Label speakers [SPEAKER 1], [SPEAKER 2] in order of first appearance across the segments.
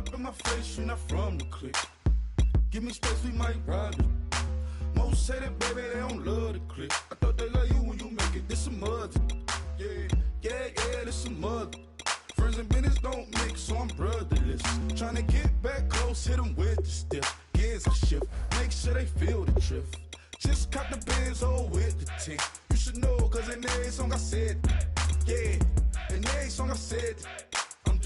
[SPEAKER 1] up in my face, you're not from the clique. Give me space, we might ride it. Most say that, baby, they don't love the clique. I thought they love you when you make it. This some mother. Yeah, this some mother. Friends and business don't mix, so I'm brotherless. Tryna get back close, hit them with the stiff. Gears a shift, make sure they feel the drift. Just cop the Benz, oh, with the tick. You should know, cause in every song I said, yeah, in every song I said, I'm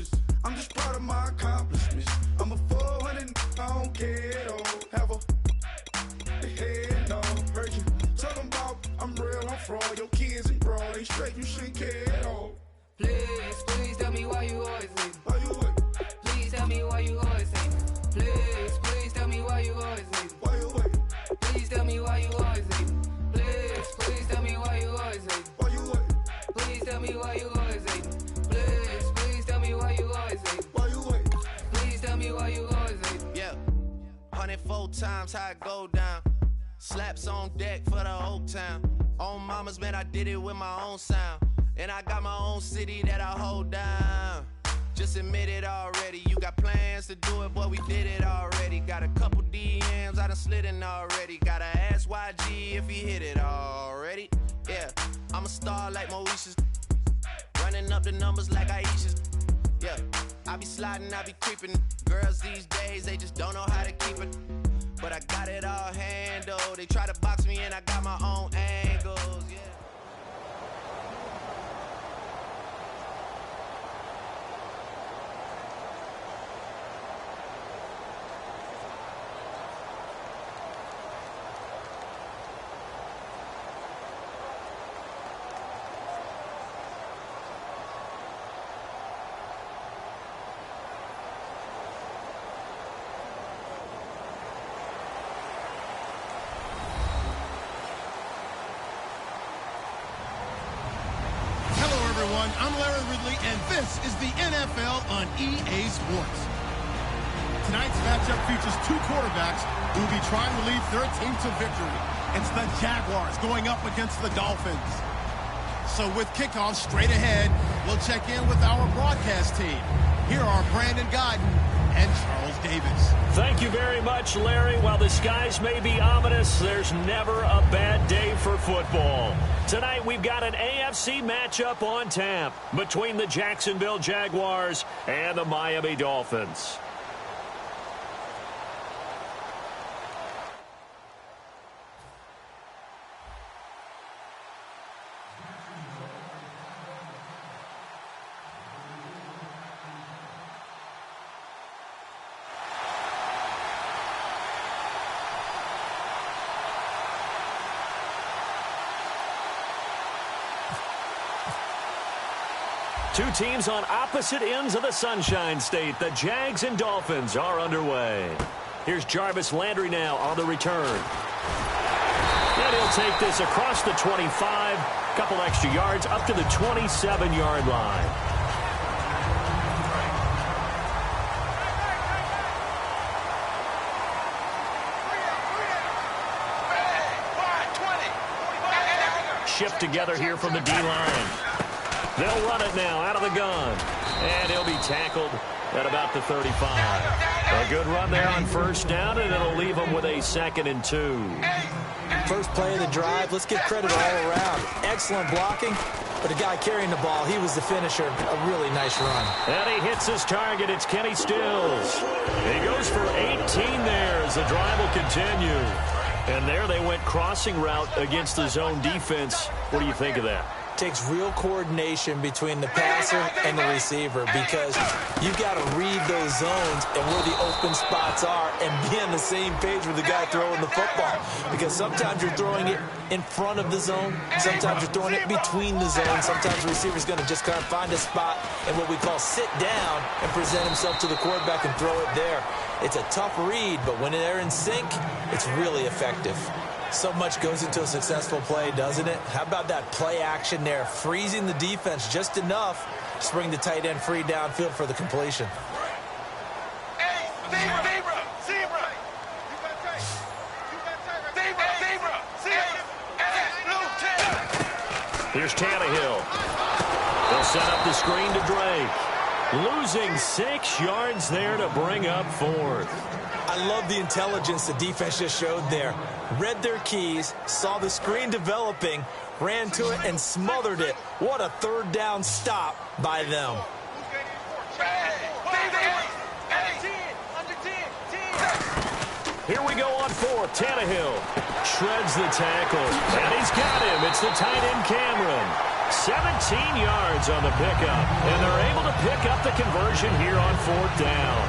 [SPEAKER 1] just proud of my accomplishments. I'm a 400, I don't care at all. Have a head, no, heard you talking about I'm real, I'm fraud. Your kids and broad, they straight, you shouldn't care at all.
[SPEAKER 2] Please tell me why you always leave.
[SPEAKER 1] Why you wait?
[SPEAKER 2] Please tell me why you always leave. Please tell me why you always leave.
[SPEAKER 1] Why you wait?
[SPEAKER 2] Please tell me why you always leave. Please tell me why you always leave.
[SPEAKER 1] Why you wait?
[SPEAKER 2] Please tell me why you always leave. Please tell me why you always leave.
[SPEAKER 1] Why you wait?
[SPEAKER 2] Please tell me why you always leave.
[SPEAKER 3] Yeah, 104 times how it go down. Slaps on deck for the whole town. On mamas, man, I did it with my own sound. And I got my own city that I hold down. Just admit it already. You got plans to do it, boy, we did it already. Got a couple DMs, I done slid in already. Gotta ask YG if he hit it already. Yeah, I'm a star like Moesha's. Running up the numbers like Aisha's. Yeah, I be sliding, I be creeping. Girls these days, they just don't know how to keep it. But I got it all handled. They try to box me in, I got my own angles, yeah.
[SPEAKER 4] I'm Larry Ridley, and this is the NFL on EA Sports. Tonight's matchup features two quarterbacks who will be trying to lead their team to victory. It's the Jaguars going up against the Dolphins. So with kickoff straight ahead, we'll check in with our broadcast team. Here are Brandon Godden and Charles Davis.
[SPEAKER 5] Thank you very much, Larry. While the skies may be ominous, there's never a bad day for football. Tonight, we've got an AFC matchup on tap between the Jacksonville Jaguars and the Miami Dolphins. Two teams on opposite ends of the Sunshine State. The Jags and Dolphins are underway. Here's Jarvis Landry now on the return. And he'll take this across the 25. Couple extra yards up to the 27-yard line. Shift together here from the D-line. They'll run it now out of the gun. And he'll be tackled at about the 35. A good run there on first down, and it'll leave him with a 2nd and 2.
[SPEAKER 6] First play of the drive. Let's give credit all around. Excellent blocking, but the guy carrying the ball, he was the finisher. A really nice run.
[SPEAKER 5] And he hits his target. It's Kenny Stills. He goes for 18 there as the drive will continue. And there they went crossing route against the zone defense. What do you think of that?
[SPEAKER 6] Takes real coordination between the passer and the receiver, because you've got to read those zones and where the open spots are and be on the same page with the guy throwing the football. Because sometimes you're throwing it in front of the zone, sometimes you're throwing it between the zones, sometimes the receiver's going to just kind of find a spot and what we call sit down and present himself to the quarterback and throw it there. It's a tough read, but when they're in sync, it's really effective. So much goes into a successful play, doesn't it? How about that play action there? Freezing the defense just enough to bring the tight end free downfield for the completion.
[SPEAKER 7] Hey, zebra!
[SPEAKER 5] Here's Tannehill. They'll set up the screen to Drake. Losing 6 yards there to bring up 4th.
[SPEAKER 6] I love the intelligence the defense just showed there. Read their keys, saw the screen developing, ran to it, and smothered it. What a third down stop by them.
[SPEAKER 5] Here we go on 4th. Tannehill shreds the tackle, and he's got him. It's the tight end Cameron. 17 yards on the pickup, and they're able to pick up the conversion here on 4th down.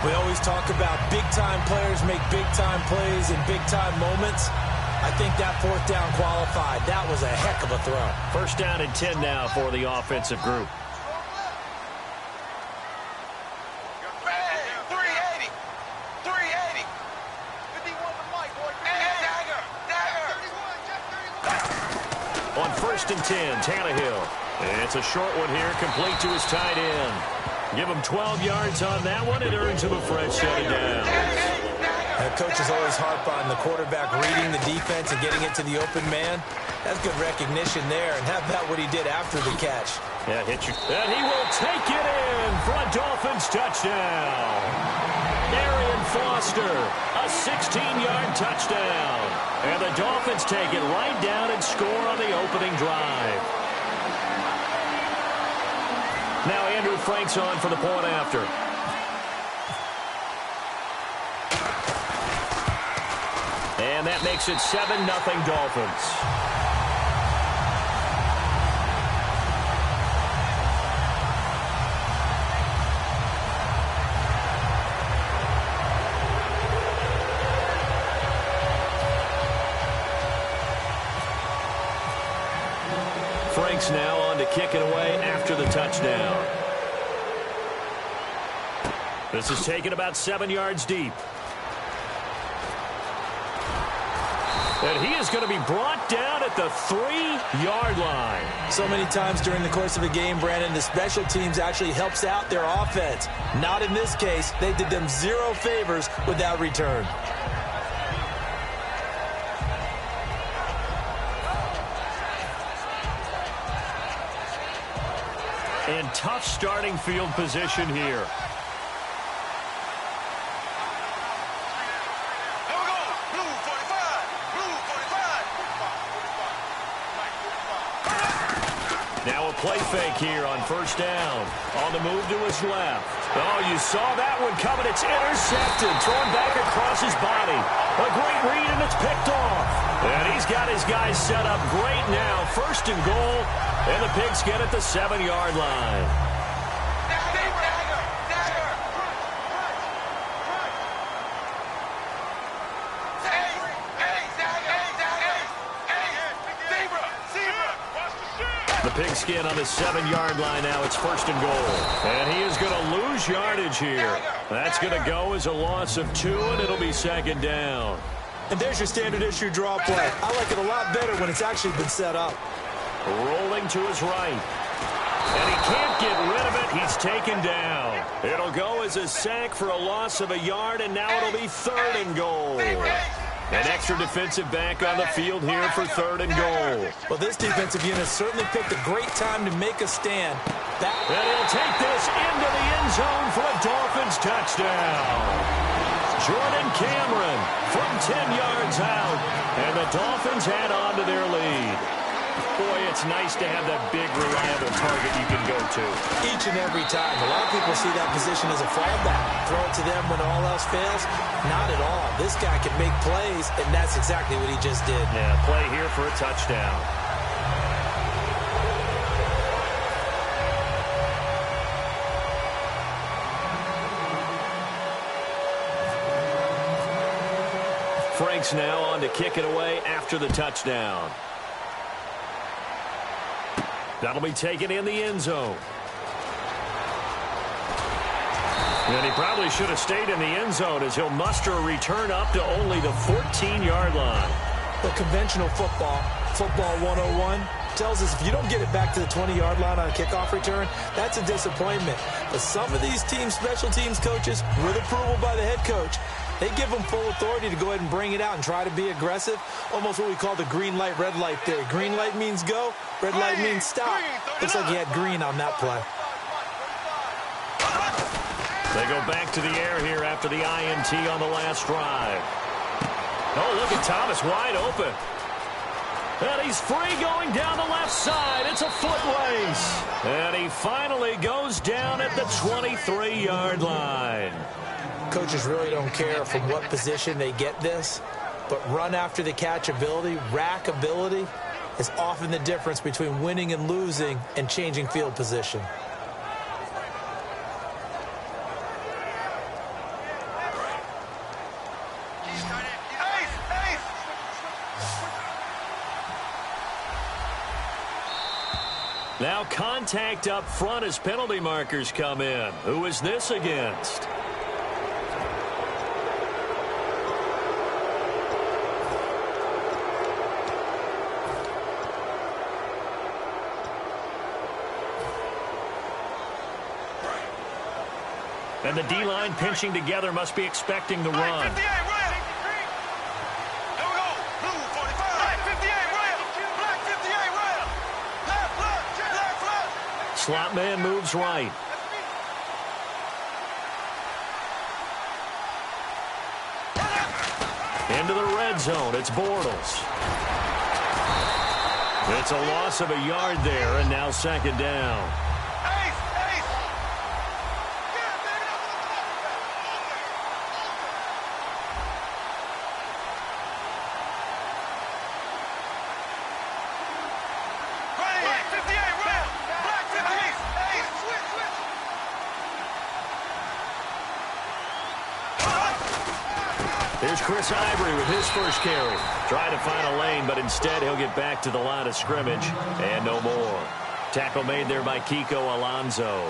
[SPEAKER 6] We always talk about big-time players make big-time plays in big-time moments. I think that 4th down qualified. That was a heck of a throw.
[SPEAKER 5] 1st down and 10 now for the offensive group.
[SPEAKER 7] 380. 380.
[SPEAKER 5] On 1st and 10, Tannehill. It's a short one here, complete to his tight end. Give him 12 yards on that one. It earns him a fresh set of downs.
[SPEAKER 6] Coaches always harp on the quarterback reading the defense and getting it to the open man. That's good recognition there, and how about what he did after the catch?
[SPEAKER 5] Yeah, hit you. And he will take it in for a Dolphins touchdown. Arian Foster, a 16-yard touchdown. And the Dolphins take it right down and score on the opening drive. Now Andrew Frank's on for the point after. And that makes it 7-0 Dolphins. Frank's now on to kick it away after the touchdown. This is taken about 7 yards deep. And he is going to be brought down at the 3-yard line.
[SPEAKER 6] So many times during the course of a game, Brandon, the special teams actually helps out their offense. Not in this case. They did them 0 favors with that return.
[SPEAKER 5] And tough starting field position here. Now a play fake here on 1st down. On the move to his left. Oh, you saw that one coming. It's intercepted. Thrown back across his body. A great read, and it's picked off. And he's got his guys set up great now. 1st and goal. And the Pigs get at the 7-yard line. The Pigskin on the 7-yard line now. It's 1st and goal. And he is going to lose yardage here. That's going to go as a loss of 2, and it'll be 2nd down.
[SPEAKER 6] And there's your standard issue draw play. I like it a lot better when it's actually been set up.
[SPEAKER 5] Rolling to his right. And he can't get rid of it. He's taken down. It'll go as a sack for a loss of 1 yard, and now it'll be 3rd and goal. An extra defensive back on the field here for 3rd and goal.
[SPEAKER 6] Well, this defensive unit certainly picked a great time to make a stand.
[SPEAKER 5] And he'll take this into the end zone for a Dolphins touchdown. Jordan Cameron from 10 yards out. And the Dolphins add on to their lead. Boy, it's nice to have that big, reliable target you can go to.
[SPEAKER 6] Each and every time. A lot of people see that position as a fallback. Throw it to them when all else fails. Not at all. This guy can make plays, and that's exactly what he just did.
[SPEAKER 5] Yeah, play here for a touchdown. Frank's now on to kick it away after the touchdown. That'll be taken in the end zone. And he probably should have stayed in the end zone as he'll muster a return up to only the 14-yard line.
[SPEAKER 6] But conventional football 101, tells us if you don't get it back to the 20-yard line on a kickoff return, that's a disappointment. But some of these teams, special teams coaches, with approval by the head coach, they give them full authority to go ahead and bring it out and try to be aggressive. Almost what we call the green light, red light theory. Green light means go, red light means stop. Looks like he had green on that play.
[SPEAKER 5] They go back to the air here after the INT on the last drive. Oh, look at Thomas wide open. And he's free going down the left side. It's a foot race. And he finally goes down at the 23-yard line.
[SPEAKER 6] Coaches really don't care from what position they get this, but run after the catch ability, rack ability, is often the difference between winning and losing and changing field position.
[SPEAKER 5] Now contact up front as penalty markers come in. Who is this against? And the D-line pinching together must be expecting the run. Slot man moves right. Into the red zone. It's Bortles. It's a loss of a yard there, and now second down. Here's Chris Ivory with his first carry. Trying to find a lane, but instead he'll get back to the line of scrimmage. And no more. Tackle made there by Kiko Alonso.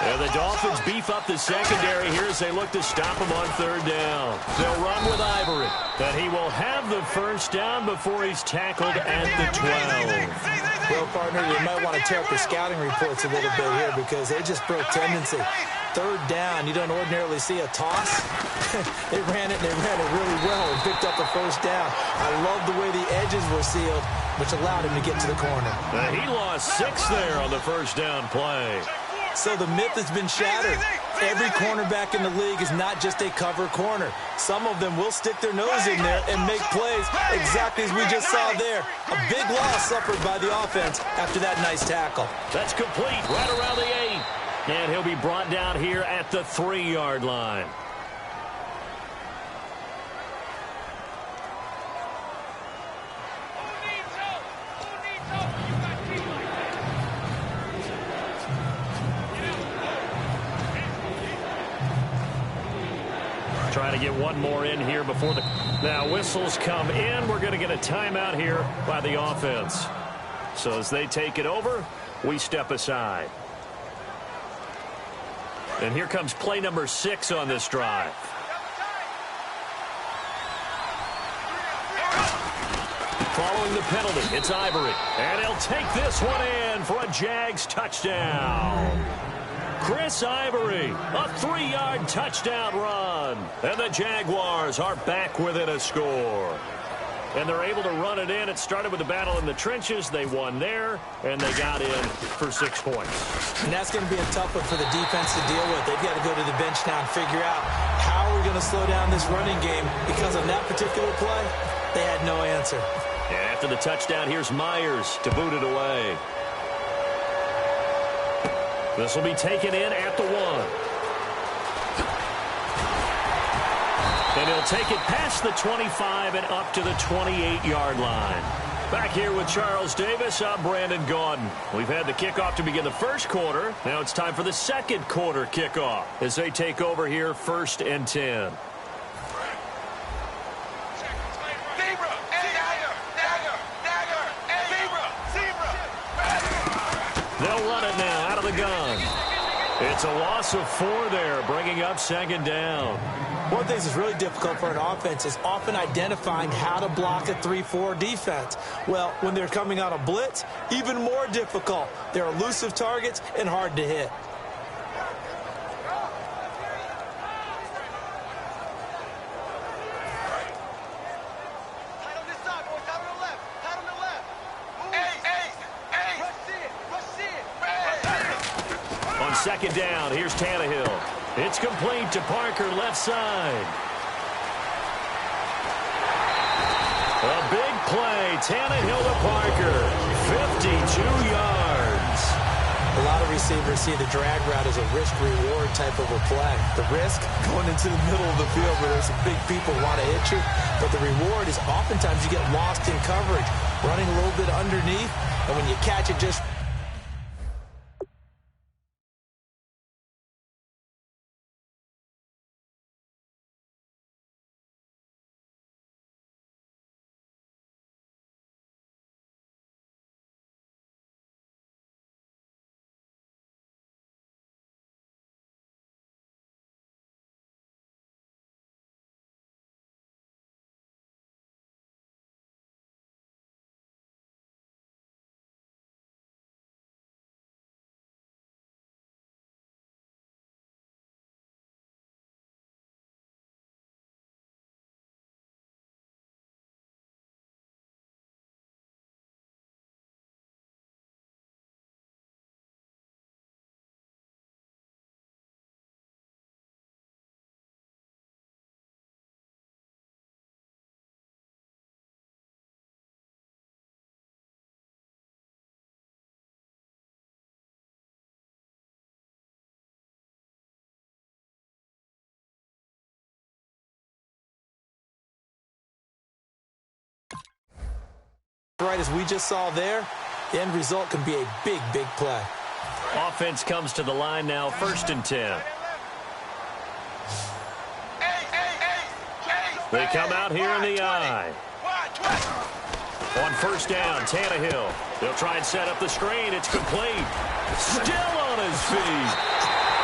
[SPEAKER 5] And the Dolphins beef up the secondary here as they look to stop him on third down. They'll run with Ivory. And he will have the first down before he's tackled at the 12.
[SPEAKER 6] Well, partner, you might want to tear up your scouting reports a little bit here because they just broke tendency. Third down, you don't ordinarily see a toss. They ran it really well and picked up a first down. I love the way the edges were sealed, which allowed him to get to the corner.
[SPEAKER 5] He lost 6 there on the first down play.
[SPEAKER 6] So the myth has been shattered. Every cornerback in the league is not just a cover corner. Some of them will stick their nose in there and make plays exactly as we just saw there. A big loss suffered by the offense after that nice tackle.
[SPEAKER 5] That's complete right around the 8. And he'll be brought down here at the 3-yard line. Trying to get one more in here before the... Now whistles come in. We're going to get a timeout here by the offense. So as they take it over, we step aside. And here comes play number 6 on this drive. Following the penalty, it's Ivory. And he'll take this one in for a Jags touchdown. Chris Ivory, a 3-yard touchdown run. And the Jaguars are back within a score. And they're able to run it in. It started with a battle in the trenches. They won there, and they got in for 6 points.
[SPEAKER 6] And that's going to be a tough one for the defense to deal with. They've got to go to the bench now and figure out how we're going to slow down this running game. Because on that particular play, they had no answer.
[SPEAKER 5] And after the touchdown, here's Myers to boot it away. This will be taken in at the 1. And he'll take it past the 25 and up to the 28-yard line. Back here with Charles Davis, I'm Brandon Gaudin. We've had the kickoff to begin the first quarter. Now it's time for the second quarter kickoff as they take over here 1st and 10. They'll run it now out of the gun. It's a loss of 4 there, bringing up second down.
[SPEAKER 6] One of the things that's really difficult for an offense is often identifying how to block a 3-4 defense. Well, when they're coming on a blitz, even more difficult. They're elusive targets and hard to hit.
[SPEAKER 5] On second down, here's Tannehill. It's complete to Parker, left side. A big play. Tannehill to Parker. 52 yards.
[SPEAKER 6] A lot of receivers see the drag route as a risk-reward type of a play. The risk, going into the middle of the field where there's some big people want to hit you. But the reward is oftentimes you get lost in coverage, running a little bit underneath. And when you catch it just... Right as we just saw there, the end result can be a big, big play.
[SPEAKER 5] Offense comes to the line now, 1st and 10. They come out here in the eye. On 1st down, Tannehill. They'll try and set up the screen. It's complete. Still on his feet.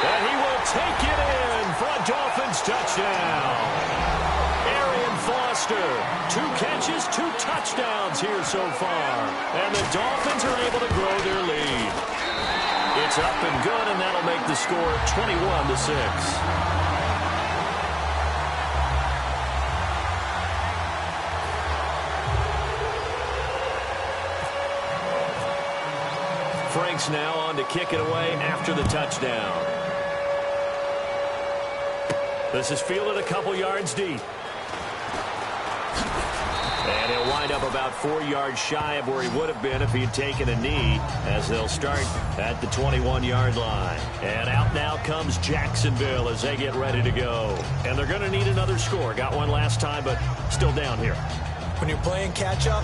[SPEAKER 5] And he will take it in for a Dolphins touchdown. Foster, 2 catches, 2 touchdowns here so far. And the Dolphins are able to grow their lead. It's up and good, and that'll make the score 21-6. Frank's now on to kick it away after the touchdown. This is fielded a couple yards deep. And he'll wind up about 4 yards shy of where he would have been if he had taken a knee, as they'll start at the 21-yard line. And out now comes Jacksonville as they get ready to go. And they're going to need another score. Got one last time, but still down here.
[SPEAKER 6] When you're playing catch-up,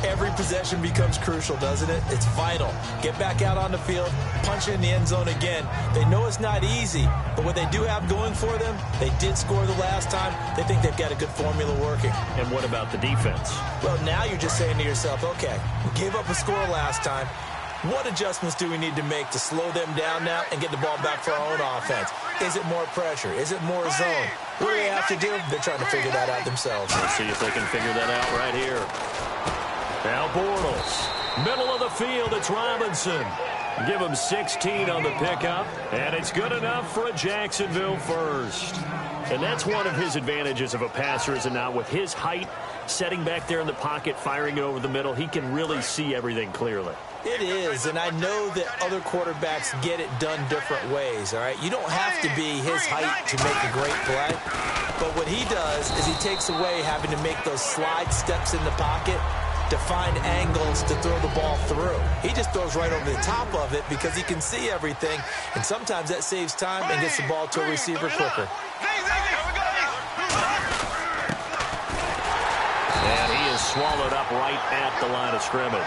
[SPEAKER 6] every possession becomes crucial, doesn't it? It's vital. Get back out on the field, punch it in the end zone again. They know it's not easy, but what they do have going for them, they did score the last time. They think they've got a good formula working.
[SPEAKER 5] And what about the defense?
[SPEAKER 6] Well, now you're just saying to yourself, okay, we gave up a score last time. What adjustments do we need to make to slow them down now and get the ball back for our own offense? Is it more pressure? Is it more zone? What do they have to do? They're trying to figure that out themselves.
[SPEAKER 5] Let's see if they can figure that out right here. Now Bortles, middle of the field, it's Robinson. Give him 16 on the pickup, and it's good enough for a Jacksonville first. And that's one of his advantages of a passer, is it not? With his height, setting back there in the pocket, firing it over the middle, he can really see everything clearly.
[SPEAKER 6] It is, and I know that other quarterbacks get it done different ways, all right? You don't have to be his height to make a great play, but what he does is he takes away having to make those slide steps in the pocket to find angles to throw the ball through. He just throws right over the top of it because he can see everything, and sometimes that saves time and gets the ball to a receiver quicker.
[SPEAKER 5] And he is swallowed up right at the line of scrimmage.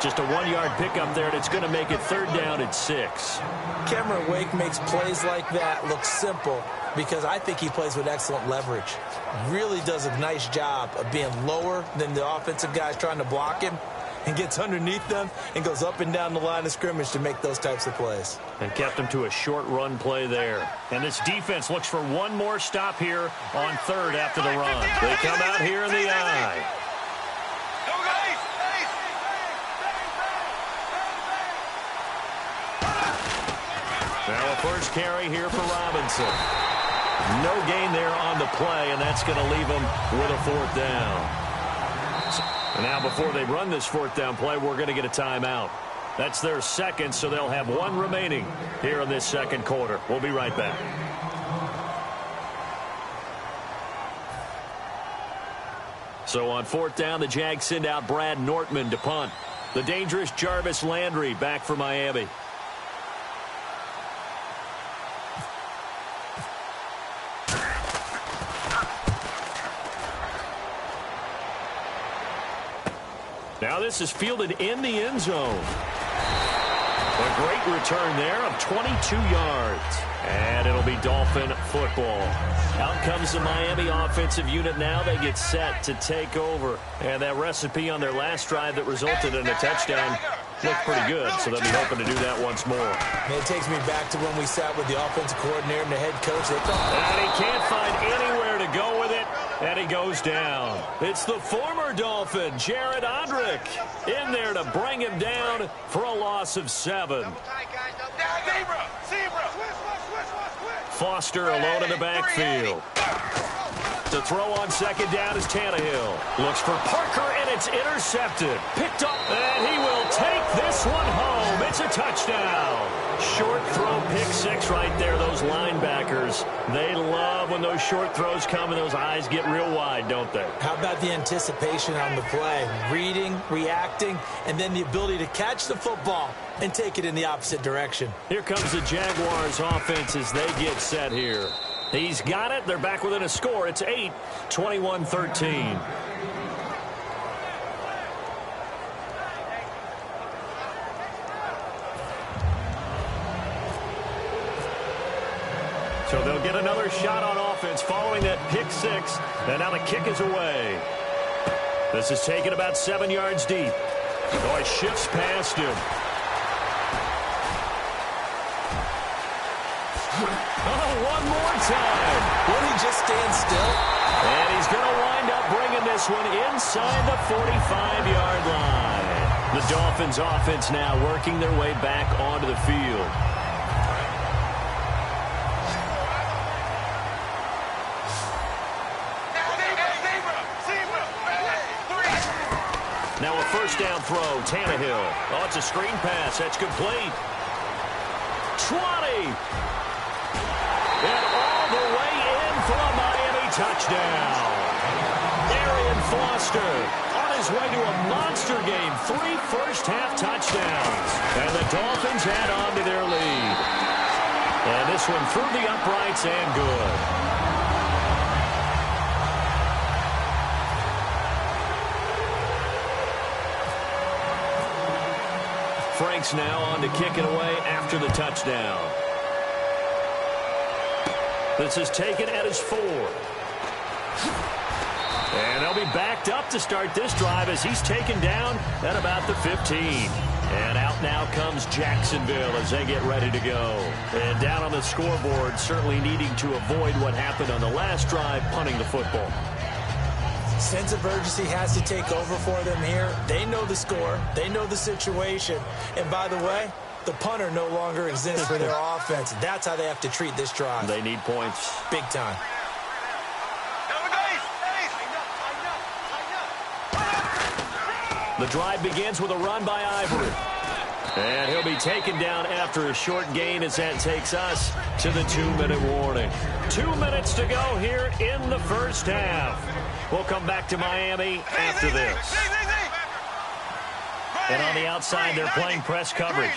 [SPEAKER 5] Just a 1-yard pickup there, and it's going to make it 3rd down and 6.
[SPEAKER 6] Cameron Wake makes plays like that look simple because I think he plays with excellent leverage. Really does a nice job of being lower than the offensive guys trying to block him, and gets underneath them and goes up and down the line of scrimmage to make those types of plays.
[SPEAKER 5] And kept him to a short run play there. And this defense looks for one more stop here on 3rd after the run. They come out here in the eye. Now a first carry here for Robinson. No gain there on the play, and that's going to leave him with a 4th down. And now before they run this 4th down play, we're going to get a timeout. That's their second, so they'll have 1 remaining here in this 2nd quarter. We'll be right back. So on fourth down, the Jags send out Brad Nortman to punt. The dangerous Jarvis Landry back for Miami. Now this is fielded in the end zone. A great return there of 22 yards. And it'll be Dolphin football. Out comes the Miami offensive unit now. They get set to take over. And that recipe on their last drive that resulted in a touchdown looked pretty good. So they'll be hoping to do that once more.
[SPEAKER 6] It takes me back to when we sat with the offensive coordinator and the head coach.
[SPEAKER 5] And he can't find anywhere to go with it. And he goes down. It's the former Dolphin, Jared Odrick, in there to bring him down for a loss of 7. Foster alone in the backfield. To throw on second down is Tannehill. Looks for Parker, and it's intercepted. Picked up, and he will take this one home. It's a touchdown. Short throw, pick six right there. Those linebackers, they love when those short throws come and those eyes get real wide, don't they?
[SPEAKER 6] How about the anticipation on the play? Reading, reacting, and then the ability to catch the football and take it in the opposite direction.
[SPEAKER 5] Here comes the Jaguars offense as they get set here. He's got it. They're back within a score. It's 8, 21-13. So they'll get another shot on offense following that pick six. And now the kick is away. This is taken about 7 yards deep. Oh, it shifts past him. Oh, one more time.
[SPEAKER 6] Will he just stand still?
[SPEAKER 5] And he's going to wind up bringing this one inside the 45-yard line. The Dolphins offense now working their way back onto the field. Now a first down throw, Tannehill. Oh, it's a screen pass. That's complete. 20. And all the way in for a Miami touchdown. Arian Foster on his way to a monster game. 3 first-half touchdowns. And the Dolphins add on to their lead. And this one through the uprights and good. Frank's now on to kick it away after the touchdown. This is taken at his 4. And they'll be backed up to start this drive as he's taken down at about the 15. And out now comes Jacksonville as they get ready to go. And down on the scoreboard, certainly needing to avoid what happened on the last drive, punting the football.
[SPEAKER 6] Sense of urgency has to take over for them here. They know the score. They know the situation. And by the way, the punter no longer exists for their offense. That's how they have to treat this drive.
[SPEAKER 5] They need points.
[SPEAKER 6] Big time.
[SPEAKER 5] The drive begins with a run by Ivory. And he'll be taken down after a short gain as that takes us to the 2-minute warning. 2 minutes to go here in the first half. We'll come back to Miami after this. And on the outside, they're playing press coverage.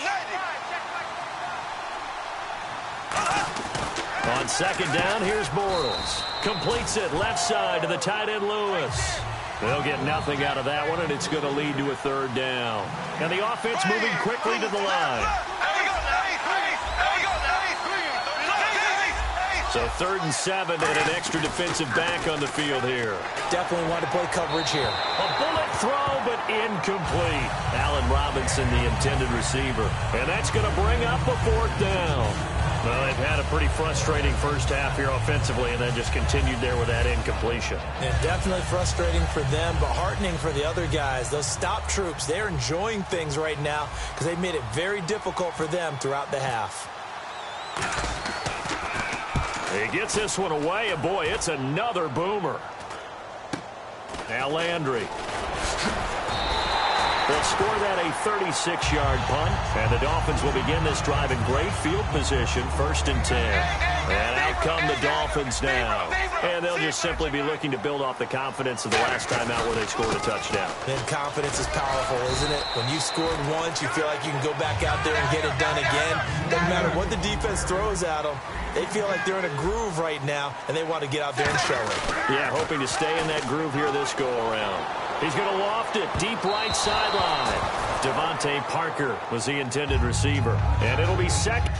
[SPEAKER 5] On second down, here's Bortles. Completes it left side to the tight end Lewis. They'll get nothing out of that one, and it's going to lead to a third down. And the offense moving quickly to the line. So 3rd and 7 and an extra defensive back on the field here.
[SPEAKER 6] Definitely want to play coverage here.
[SPEAKER 5] A bullet throw, but incomplete. Allen Robinson, the intended receiver. And that's going to bring up a 4th down. Well, they've had a pretty frustrating first half here offensively, and then just continued there with that incompletion.
[SPEAKER 6] Yeah, definitely frustrating for them, but heartening for the other guys. Those stop troops, they're enjoying things right now because they've made it very difficult for them throughout the half.
[SPEAKER 5] He gets this one away, and boy, it's another boomer. Now Landry. They'll score that a 36-yard punt, and the Dolphins will begin this drive in great field position, 1st and 10. And out come the Dolphins now. And they'll just simply be looking to build off the confidence of the last time out where they scored a touchdown.
[SPEAKER 6] Then confidence is powerful, isn't it? When you scored once, you feel like you can go back out there and get it done again. Doesn't matter what the defense throws at them. They feel like they're in a groove right now, and they want to get out there and show it.
[SPEAKER 5] Yeah, hoping to stay in that groove here this go-around. He's going to loft it deep right sideline. Devontae Parker was the intended receiver. And it'll be second.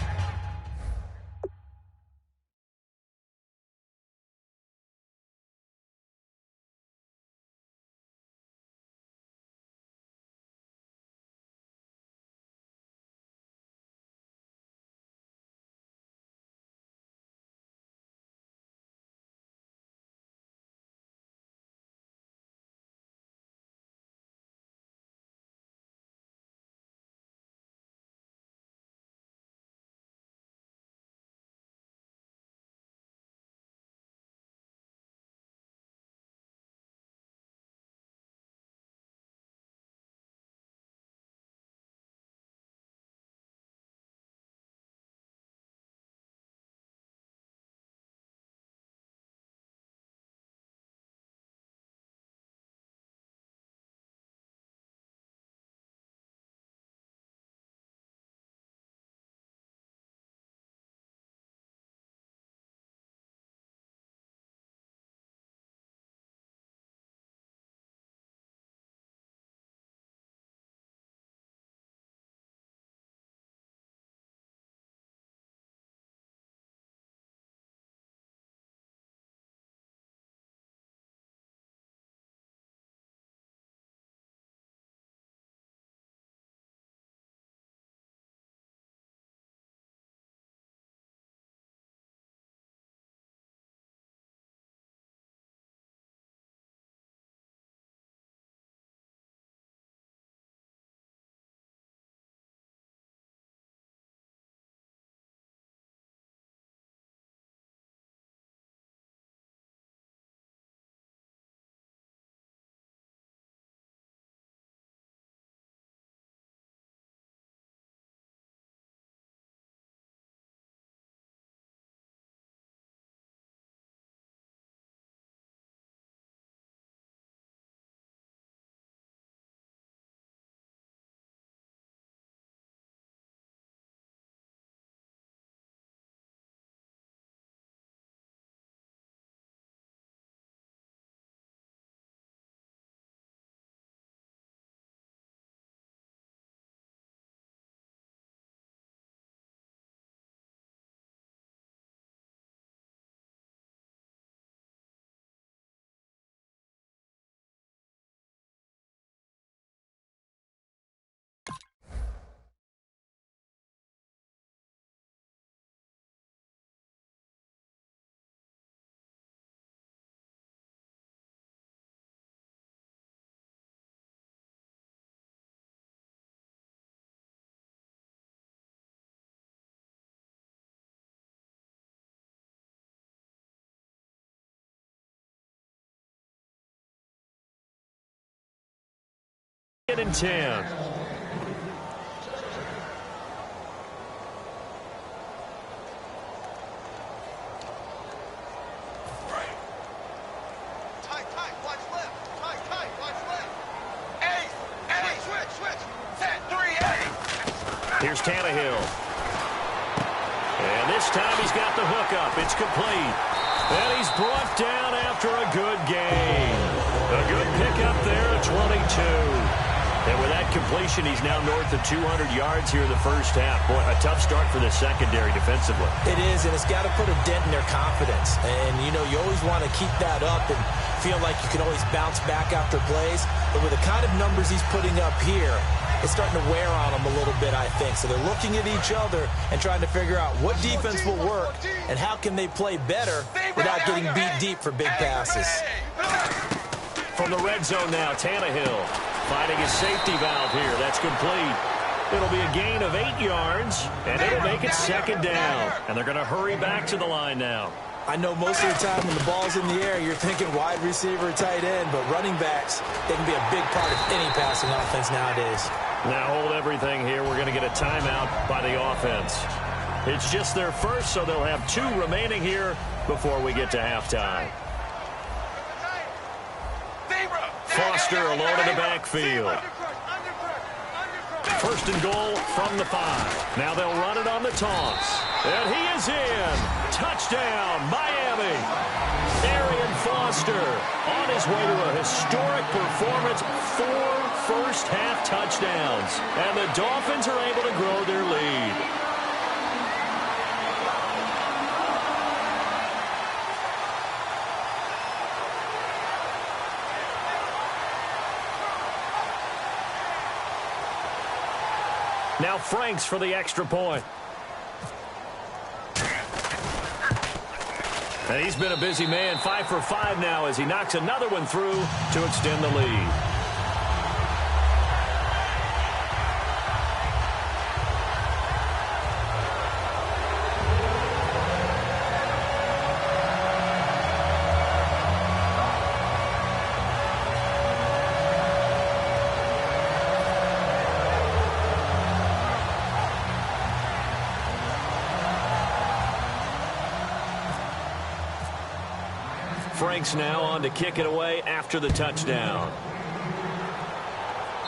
[SPEAKER 5] And 10. Here's Tannehill. And this time he's got the hookup. It's complete. And he's brought down after a good gain. A good pickup there at 22. And with that completion, he's now north of 200 yards here in the first half. Boy, a tough start for the secondary defensively.
[SPEAKER 6] It is, and it's got to put a dent in their confidence. And, you know, you always want to keep that up and feel like you can always bounce back after plays. But with the kind of numbers he's putting up here, it's starting to wear on them a little bit, I think. So they're looking at each other and trying to figure out what defense will work and how can they play better without getting beat deep for big passes.
[SPEAKER 5] From the red zone now, Tannehill finding his safety valve here. That's complete. It'll be a gain of 8 yards, and it'll make it second down. And they're going to hurry back to the line now.
[SPEAKER 6] I know most of the time when the ball's in the air, you're thinking wide receiver, tight end, but running backs, they can be a big part of any passing offense nowadays.
[SPEAKER 5] Now hold everything here. We're going to get a timeout by the offense. It's just their first, so they'll have 2 remaining here before we get to halftime. Foster alone in the backfield. First and goal from the 5. Now they'll run it on the toss. And he is in. Touchdown, Miami. Arian Foster on his way to a historic performance. 4 first-half touchdowns. And the Dolphins are able to grow their lead. Now Franks for the extra point. And he's been a busy man, 5 for 5 now as he knocks another one through to extend the lead. Franks now on to kick it away after the touchdown.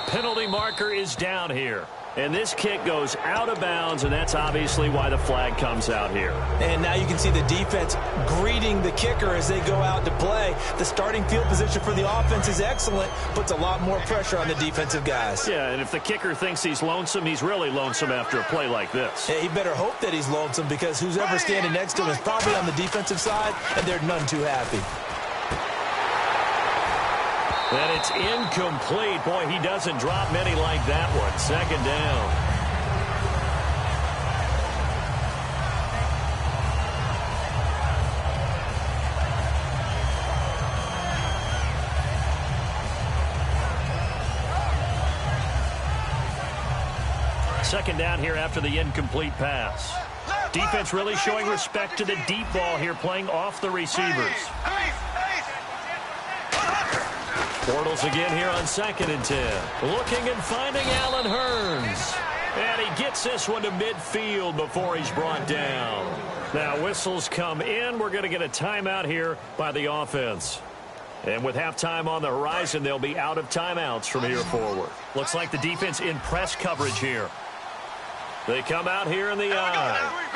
[SPEAKER 5] Penalty marker is down here. And this kick goes out of bounds, and that's obviously why the flag comes out here.
[SPEAKER 6] And now you can see the defense greeting the kicker as they go out to play. The starting field position for the offense is excellent, puts a lot more pressure on the defensive guys.
[SPEAKER 5] Yeah, and if the kicker thinks he's lonesome, he's really lonesome after a play like this.
[SPEAKER 6] Yeah, he better hope that he's lonesome because who's ever standing next to him is probably on the defensive side, and they're none too happy.
[SPEAKER 5] And it's incomplete. Boy, he doesn't drop many like that one. Second down. Second down here after the incomplete pass. Defense really showing respect to the deep ball here, playing off the receivers. Bortles again here on 2nd and 10. Looking and finding Allen Hurns. And he gets this one to midfield before he's brought down. Now whistles come in. We're going to get a timeout here by the offense. And with halftime on the horizon, they'll be out of timeouts from here forward. Looks like the defense in press coverage here. They come out here in the eye.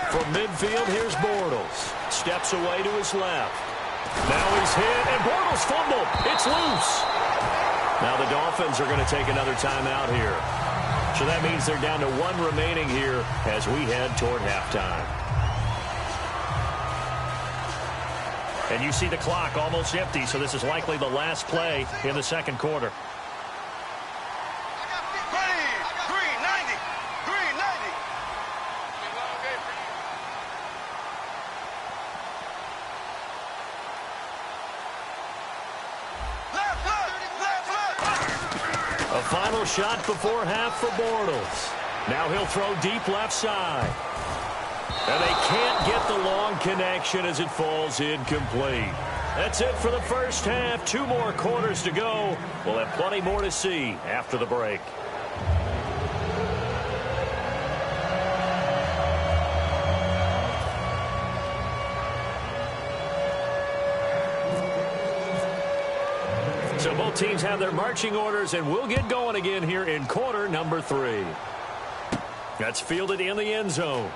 [SPEAKER 5] From midfield, here's Bortles. Steps away to his left. Now he's hit, and Bortles fumbled. It's loose. Now the Dolphins are going to take another timeout here. So that means they're down to 1 remaining here as we head toward halftime. And you see the clock almost empty, so this is likely the last play in the second quarter. A final shot before half for Bortles. Now he'll throw deep left side. And they can't get the long connection as it falls incomplete. That's it for the first half. 2 more quarters to go. We'll have plenty more to see after the break. So both teams have their marching orders, and we'll get going again here in quarter number 3. That's fielded in the end zone.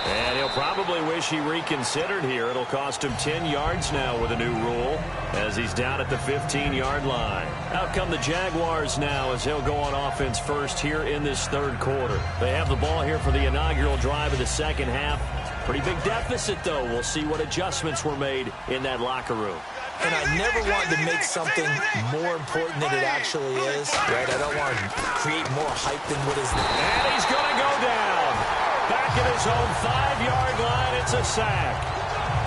[SPEAKER 5] And he'll probably wish he reconsidered here. It'll cost him 10 yards now with a new rule as he's down at the 15-yard line. Out come the Jaguars now as they'll go on offense first here in this third quarter. They have the ball here for the inaugural drive of the second half. Pretty big deficit, though. We'll see what adjustments were made in that locker room.
[SPEAKER 6] And I never want to make something more important than it actually is. Right? I don't want to create more hype than what is.
[SPEAKER 5] And he's going to go down. Back at his own 5-yard line, it's a sack.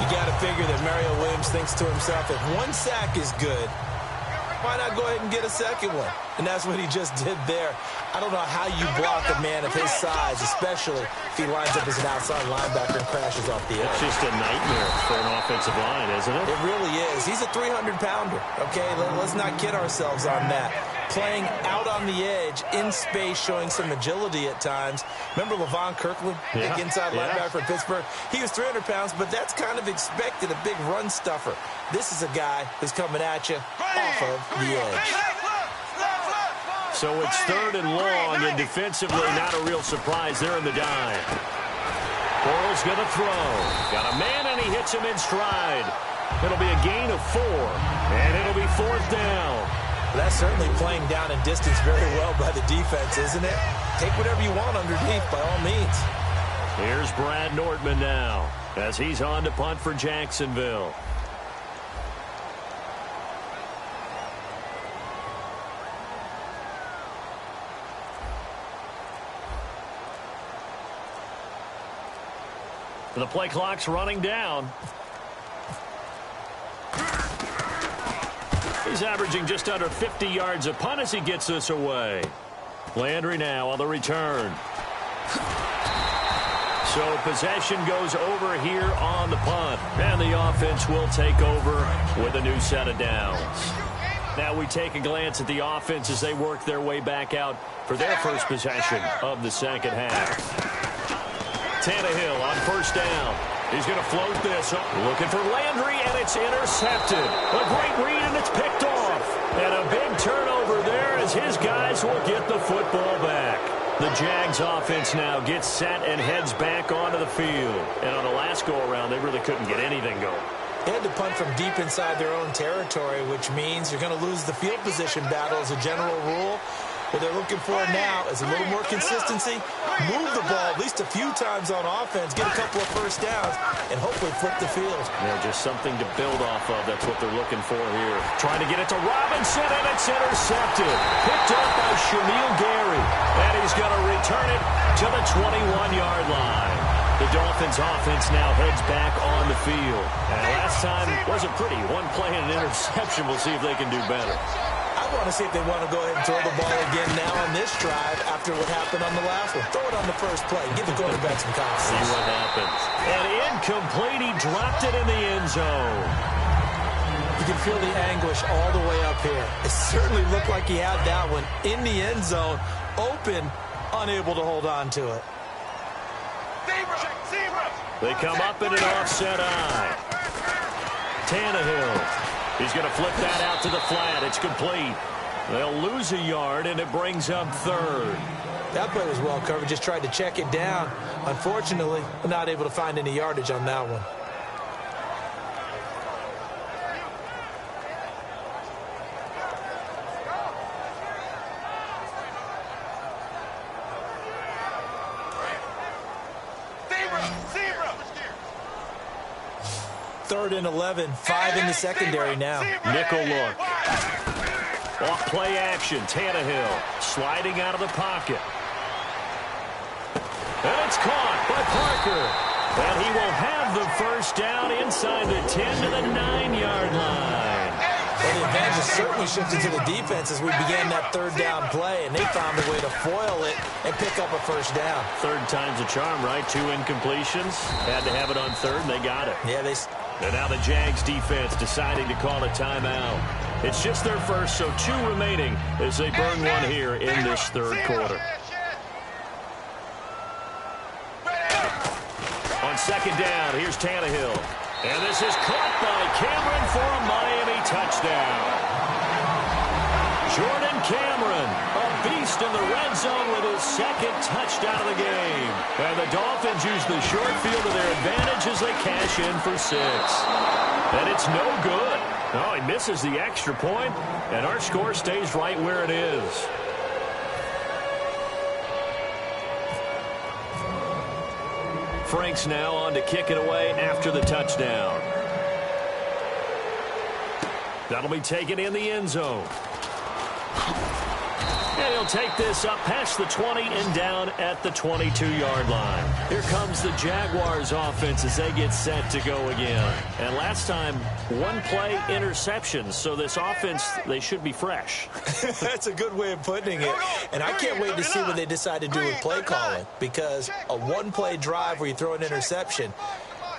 [SPEAKER 6] You got to figure that Mario Williams thinks to himself, if one sack is good, why not go ahead and get a second one? And that's what he just did there. I don't know how you block a man of his size, especially if he lines up as an outside linebacker and crashes off the edge.
[SPEAKER 5] It's just a nightmare for an offensive line, isn't it?
[SPEAKER 6] It really is. He's a 300-pounder, okay? Let's not kid ourselves on that. Playing out on the edge, in space, showing some agility at times. Remember Levon Kirkland, big inside linebacker for Pittsburgh? He was 300 pounds, but that's kind of expected, a big run stuffer. This is a guy who's coming at you off of the edge.
[SPEAKER 5] So it's 3rd and long, and defensively not a real surprise there in the dime. Bortles going to throw. Got a man, and he hits him in stride. It'll be a gain of 4, and it'll be 4th down.
[SPEAKER 6] That's certainly playing down in distance very well by the defense, isn't it? Take whatever you want underneath, by all means.
[SPEAKER 5] Here's Brad Nordman now, as he's on to punt for Jacksonville. The play clock's running down. He's averaging just under 50 yards a punt as he gets this away. Landry now on the return. So possession goes over here on the punt. And the offense will take over with a new set of downs. Now we take a glance at the offense as they work their way back out for their first possession of the second half. Tannehill on first down. He's going to float this up. Looking for Landry, and it's intercepted. A great read, and it's picked off. And a big turnover there as his guys will get the football back. The Jags offense now gets set and heads back onto the field. And on the last go-around, they really couldn't get anything going.
[SPEAKER 6] They had to punt from deep inside their own territory, which means you're going to lose the field position battle as a general rule. What they're looking for now is a little more consistency, move the ball at least a few times on offense, get a couple of first downs, and hopefully flip the field.
[SPEAKER 5] Yeah, just something to build off of. That's what they're looking for here. Trying to get it to Robinson, and it's intercepted. Picked up by Shamil Gary, and he's going to return it to the 21-yard line. The Dolphins offense now heads back on the field. And last time wasn't pretty. One play and an interception. We'll see if they can do better.
[SPEAKER 6] I want to see if they want to go ahead and throw the ball again now on this drive after what happened on the last one. Throw it on the first play. Give the quarterback some confidence.
[SPEAKER 5] See what happens. And incomplete. He dropped it in the end zone.
[SPEAKER 6] You can feel the anguish all the way up here. It certainly looked like he had that one in the end zone, open, unable to hold on to it.
[SPEAKER 5] They come up in an offset eye. Tannehill. He's going to flip that out to the flat. It's complete. They'll lose a yard, and it brings up 3rd.
[SPEAKER 6] That play was well covered. Just tried to check it down. Unfortunately, not able to find any yardage on that one. Third and 11, 5 in the secondary now.
[SPEAKER 5] Nickel look. Off play action, Tannehill sliding out of the pocket. And it's caught by Parker. And he will have the first down inside the 10 to the 9-yard line.
[SPEAKER 6] Well, the advantage has certainly shifted to the defense as we began that third down play, and they found a way to foil it and pick up a first down.
[SPEAKER 5] Third time's a charm, right? 2 incompletions. Had to have it on third, and they got it.
[SPEAKER 6] Yeah,
[SPEAKER 5] And now the Jags defense deciding to call a timeout. It's just their first, so 2 remaining as they burn one here in this third quarter. On second down, here's Tannehill. And this is caught by Cameron for a Miami touchdown. Jordan Cameron, a beast in the red zone with his second touchdown of the game. And the Dolphins use the short field to their advantage as they cash in for 6. And it's no good. Oh, he misses the extra point, and our score stays right where it is. Frank's now on to kick it away after the touchdown. That'll be taken in the end zone. And he'll take this up past the 20 and down at the 22-yard line. Here comes the Jaguars offense as they get set to go again. And last time, one-play interceptions. So this offense, they should be fresh.
[SPEAKER 6] That's a good way of putting it. And I can't wait to see what they decide to do with play calling. Because a one-play drive where you throw an interception,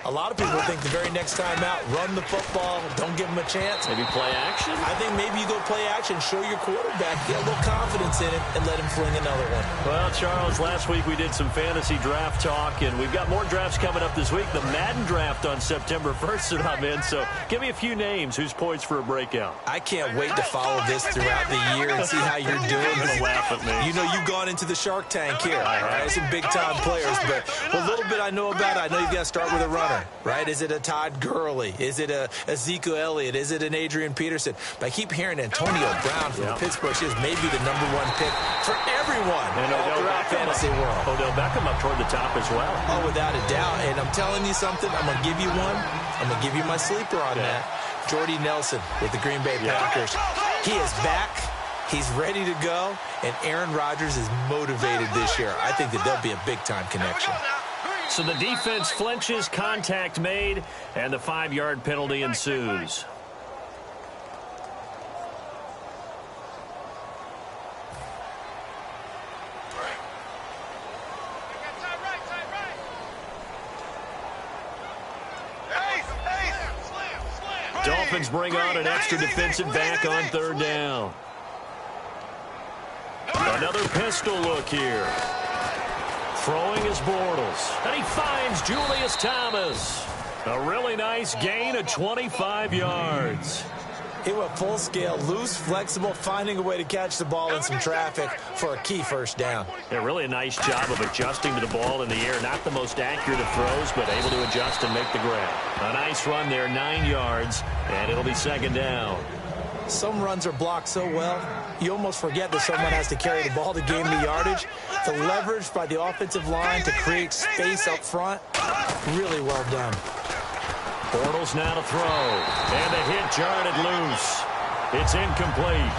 [SPEAKER 6] a lot of people think the very next time out, run the football, don't give them a chance.
[SPEAKER 5] Maybe play action?
[SPEAKER 6] I think maybe you go play action, show your quarterback, get a little confidence in it, and let him fling another one.
[SPEAKER 5] Well, Charles, last week we did some fantasy draft talk, and we've got more drafts coming up this week. The Madden draft on September 1st that I'm in, so give me a few names. Who's poised for a breakout?
[SPEAKER 6] I can't wait to follow this throughout the year and see how you're doing.
[SPEAKER 5] Don't laugh at me.
[SPEAKER 6] You know you've gone into the Shark Tank here. Right? Some big-time players, but a little bit I know about it, I know you've got to start with a runner. Right? Is it a Todd Gurley? Is it a Ezekiel Elliott? Is it an Adrian Peterson? But I keep hearing Antonio Brown from the Pittsburgh Steelers may be the #1 pick for everyone all throughout fantasy world.
[SPEAKER 5] Odell Beckham up toward the top as well.
[SPEAKER 6] Oh, without a doubt. And I'm telling you something. I'm going to give you one. I'm going to give you my sleeper on that. Jordy Nelson with the Green Bay Packers. He is back. He's ready to go. And Aaron Rodgers is motivated this year. I think that there'll be a big-time connection.
[SPEAKER 5] So the defense flinches, contact made, and the 5-yard penalty ensues. Dolphins bring on an extra defensive back on 3rd down. Another pistol look here. Throwing is Bortles, and he finds Julius Thomas. A really nice gain of 25 yards.
[SPEAKER 6] He went full scale, loose, flexible, finding a way to catch the ball in some traffic for a key first down.
[SPEAKER 5] Yeah, really a nice job of adjusting to the ball in the air. Not the most accurate of throws, but able to adjust and make the grab. A nice run there, 9 yards, and it'll be 2nd down.
[SPEAKER 6] Some runs are blocked so well, you almost forget that someone has to carry the ball to gain the yardage. The leverage by the offensive line to create space up front, really well done.
[SPEAKER 5] Bortles now to throw, and the hit jarred it loose. It's incomplete.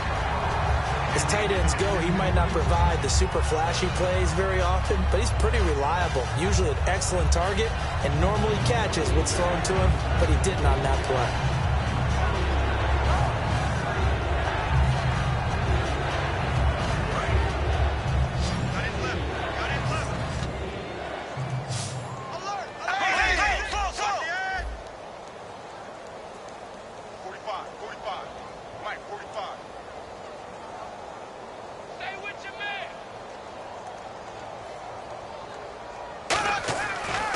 [SPEAKER 6] As tight ends go, he might not provide the super flashy plays very often, but he's pretty reliable, usually an excellent target, and normally catches what's thrown to him, but he didn't on that play.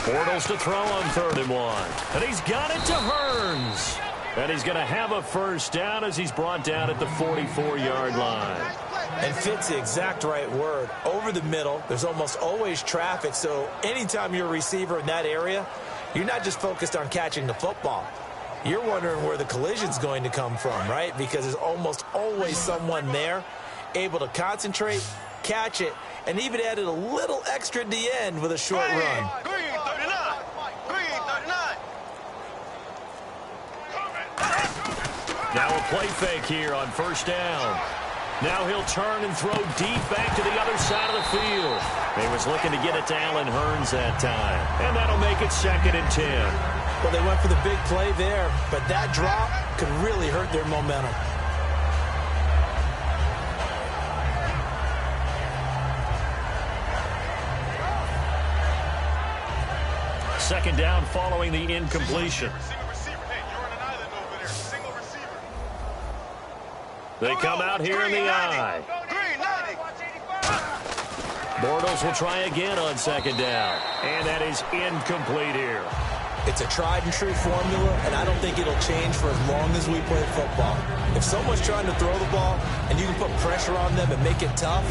[SPEAKER 5] Bortles to throw on 3rd and 1. And he's got it to Hearns. And he's going to have a first down as he's brought down at the 44-yard line.
[SPEAKER 6] And fits the exact right word. Over the middle, there's almost always traffic, so anytime you're a receiver in that area, you're not just focused on catching the football. You're wondering where the collision's going to come from, right? Because there's almost always someone there able to concentrate, catch it, and even added a little extra at the end with a short run.
[SPEAKER 5] Now a play fake here on 1st down. Now he'll turn and throw deep back to the other side of the field. He was looking to get it to Allen Hearns that time. And that'll make it 2nd and 10.
[SPEAKER 6] Well, they went for the big play there, but that drop could really hurt their momentum.
[SPEAKER 5] Second down following the incompletion. They come out here in the eye. Bortles will try again on 2nd down. And that is incomplete here.
[SPEAKER 6] It's a tried-and-true formula, and I don't think it'll change for as long as we play football. If someone's trying to throw the ball and you can put pressure on them and make it tough,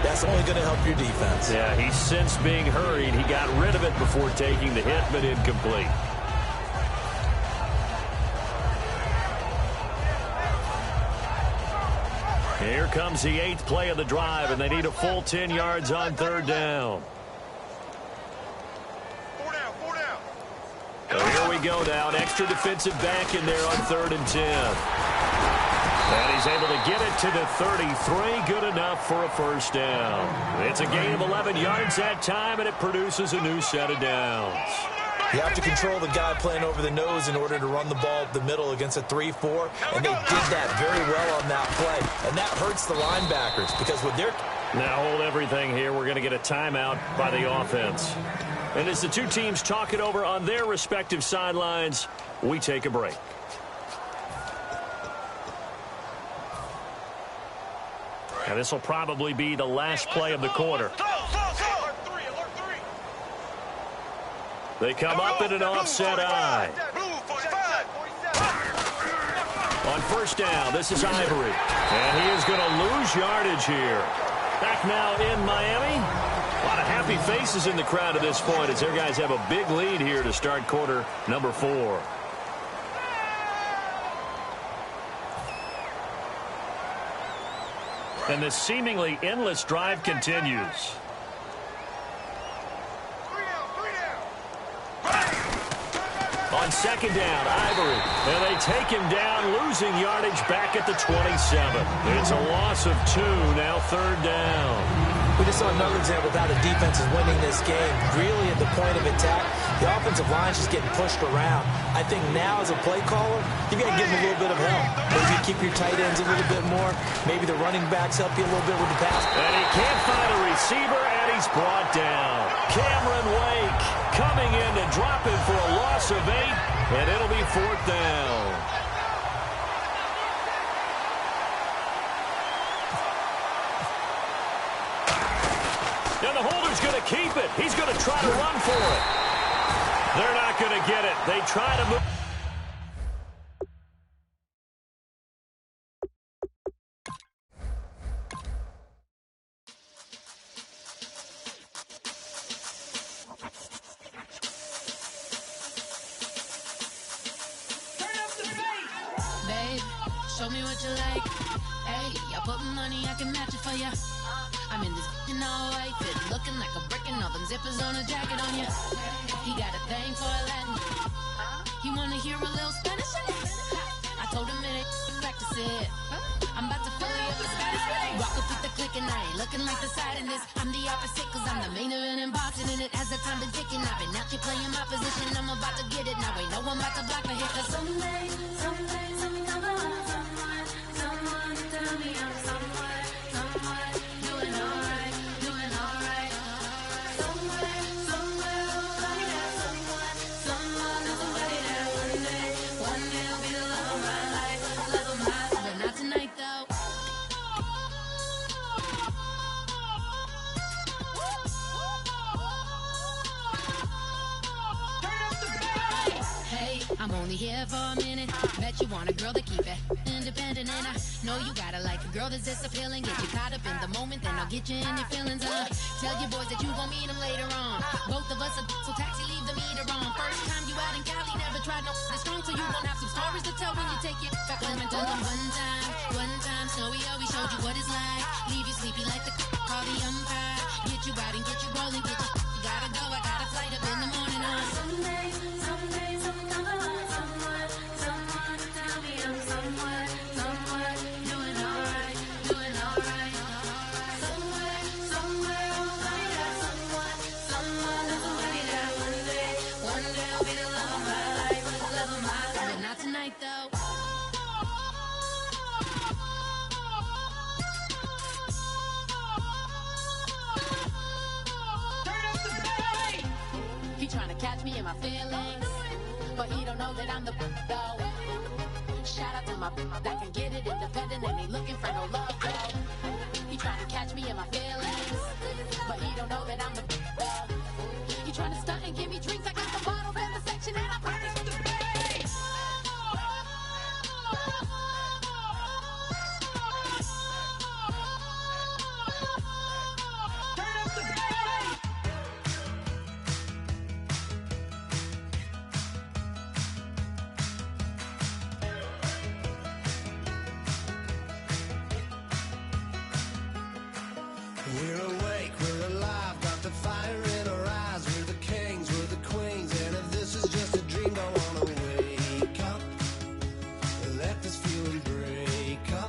[SPEAKER 6] that's only going to help your defense.
[SPEAKER 5] Yeah, he's since being hurried. He got rid of it before taking the hit, but incomplete. Here comes the 8th play of the drive, and they need a full 10 yards on 3rd down. So here we go now. An extra defensive back in there on 3rd and 10. And he's able to get it to the 33. Good enough for a first down. It's a gain of 11 yards that time, and it produces a new set of downs.
[SPEAKER 6] You have to control the guy playing over the nose in order to run the ball up the middle against a 3-4, and they did that very well on that play. And that hurts the linebackers because with their...
[SPEAKER 5] Now hold everything here. We're going to get a timeout by the offense. And as the two teams talk it over on their respective sidelines, we take a break. And this will probably be the last play of the quarter. They come up in an offset eye. On first down, this is Ivory. And he is going to lose yardage here. Back now in Miami. A lot of happy faces in the crowd at this point as their guys have a big lead here to start quarter number 4. And this seemingly endless drive continues. On second down, Ivory. And they take him down, losing yardage back at the 27. It's a loss of 2, now third down.
[SPEAKER 6] We just saw another example of how the defense is winning this game. Really at the point of attack, the offensive line is just getting pushed around. I think now as a play caller, you got to give them a little bit of help. Maybe keep your tight ends a little bit more. Maybe the running backs help you a little bit with the pass.
[SPEAKER 5] And he can't find a receiver, and he's brought down. Cameron Wake coming in to drop him for a loss of 8, and it'll be fourth down. And the holder's going to keep it. He's going to try to run for it. They're not going to get it. They try to move.
[SPEAKER 8] Babe, show me what you like. Hey, I put money, I can match it for ya. I'm in this in all white fit, looking like a brick and all them zippers on a jacket on ya. He got a thing for a Latin. He wanna hear a little Spanish in it. I told him it ain't practice it. I'm about to fill you up with Spanish. Walk up with the click and I ain't looking like the side in this. I'm the opposite cause I'm the main event and boxing in it. As the time been ticking, I've been out here playing my position. I'm about to get it now. Ain't no one about to block my hit cause someday I'm gonna want someone to tell me I'm someone doing alright. Somewhere, somebody that someone knows somebody that one day will be the love of my life, but not tonight though. Hey, I'm only here for a minute. Bet you want a girl to keep it independent, and I know you gotta like a girl that's this appealing. Get you caught up in the moment, then I'll get you in your feelings. Tell your boys that you gon' meet them later on. Both of us are so taxi, leave the meter on. First time you out in Cali, never tried no strong, so you gon' have some stories to tell when you take it back home and tell them one time, Snowy always showed you what it's like. Leave you sleepy like the call the umpire. Get you out and get you rolling, get you gotta go. I got a flight up in the morning on someday, I'm gonna want someone to tell me I'm someone doing alright. Somewhere, somebody that someone knows somebody that one day will be the love of my life, but not tonight though. He trying to catch me in my feelings, but he don't know that I'm the though. Shout out to my that can get it independent and ain't looking for no love though. He trying to catch me in my feelings, but he don't know that I'm the though. He trying to stunt and give me drinks. I got the bottles in the section and I practice with the bass.
[SPEAKER 9] We're awake, we're alive, got the fire in our eyes. We're the kings, we're the queens, and if this is just a dream, don't wanna wake up. Let this feeling break up.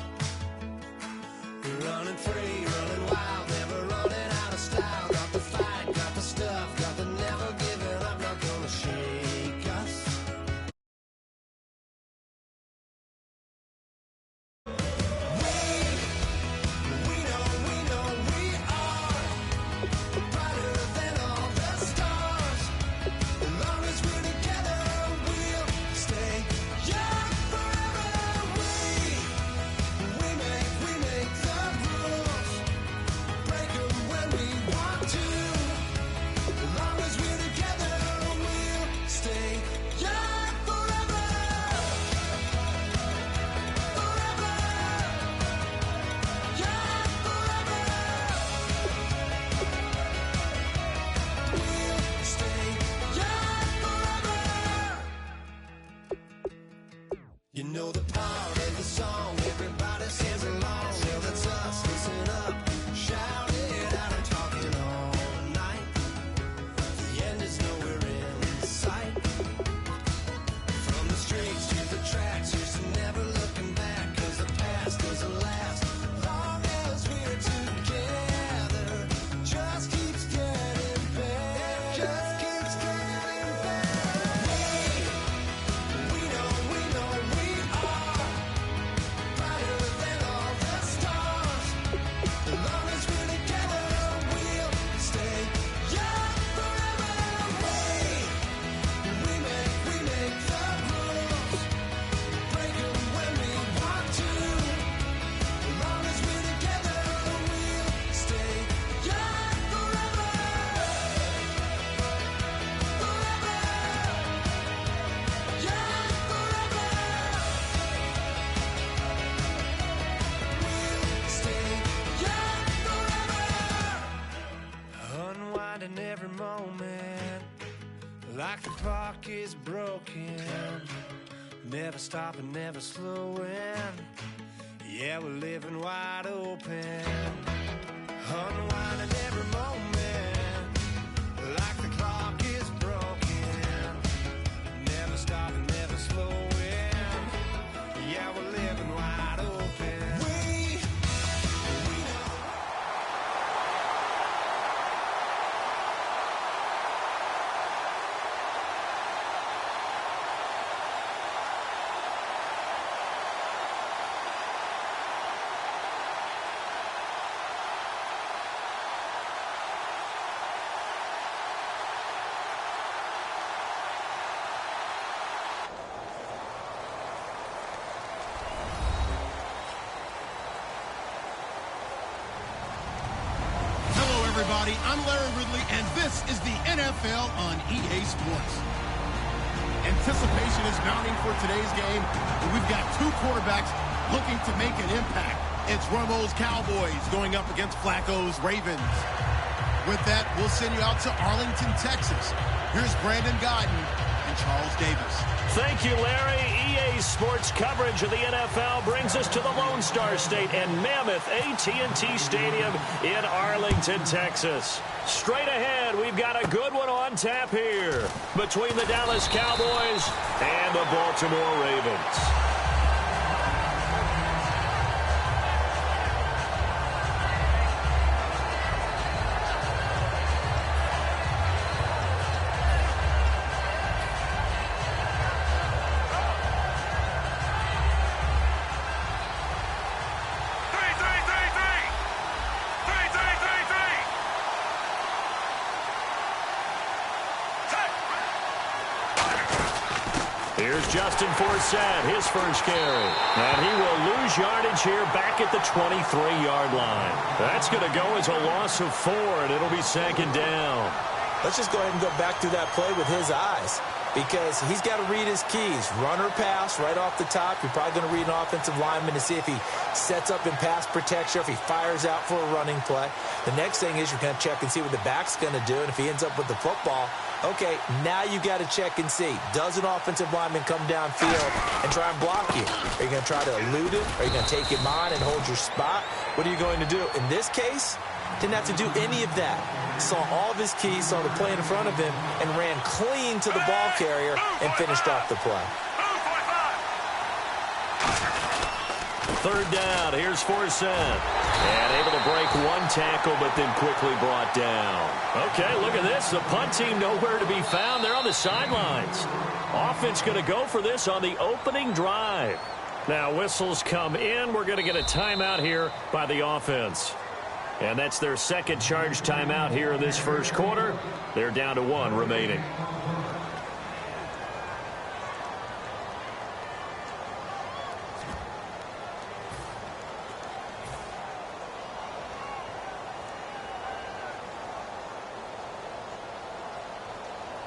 [SPEAKER 9] Like the clock is broken, never stopping, never slowing. Yeah, we're living wide open, unwinding every moment. Like the clock is broken, never stopping, never slowing. Yeah, we're living wide open.
[SPEAKER 4] Everybody, I'm Larry Ridley, and this is the NFL on EA Sports. Anticipation is mounting for today's game, and we've got two quarterbacks looking to make an impact. It's Romo's Cowboys going up against Flacco's Ravens. With that, we'll send you out to Arlington, Texas. Here's Brandon Godden and Charles Davis.
[SPEAKER 5] Thank you, Larry. EA Sports coverage of the NFL brings us to the Lone Star State and mammoth AT&T Stadium in Arlington, Texas. Straight ahead, we've got a good one on tap here between the Dallas Cowboys and the Baltimore Ravens. Here's Justin Forsett, his first carry. And he will lose yardage here back at the 23-yard line. That's going to go as a loss of 4, and it'll be second down.
[SPEAKER 6] Let's just go ahead and go back through that play with his eyes, because he's got to read his keys. Run or pass right off the top. You're probably going to read an offensive lineman to see if he sets up in pass protection, if he fires out for a running play. The next thing is you're going to check and see what the back's going to do, and if he ends up with the football, okay, now you got to check and see. Does an offensive lineman come downfield and try and block you? Are you going to try to elude him? Are you going to take him on and hold your spot? What are you going to do? In this case, didn't have to do any of that. Saw all of his keys, saw the play in front of him, and ran clean to the ball carrier and finished off the play.
[SPEAKER 5] Third down, here's Forsett. And able to break one tackle, but then quickly brought down. Okay, look at this. The punt team nowhere to be found. They're on the sidelines. Offense going to go for this on the opening drive. Now, whistles come in. We're going to get a timeout here by the offense. And that's their second charge timeout here in this first quarter. They're down to 1 remaining.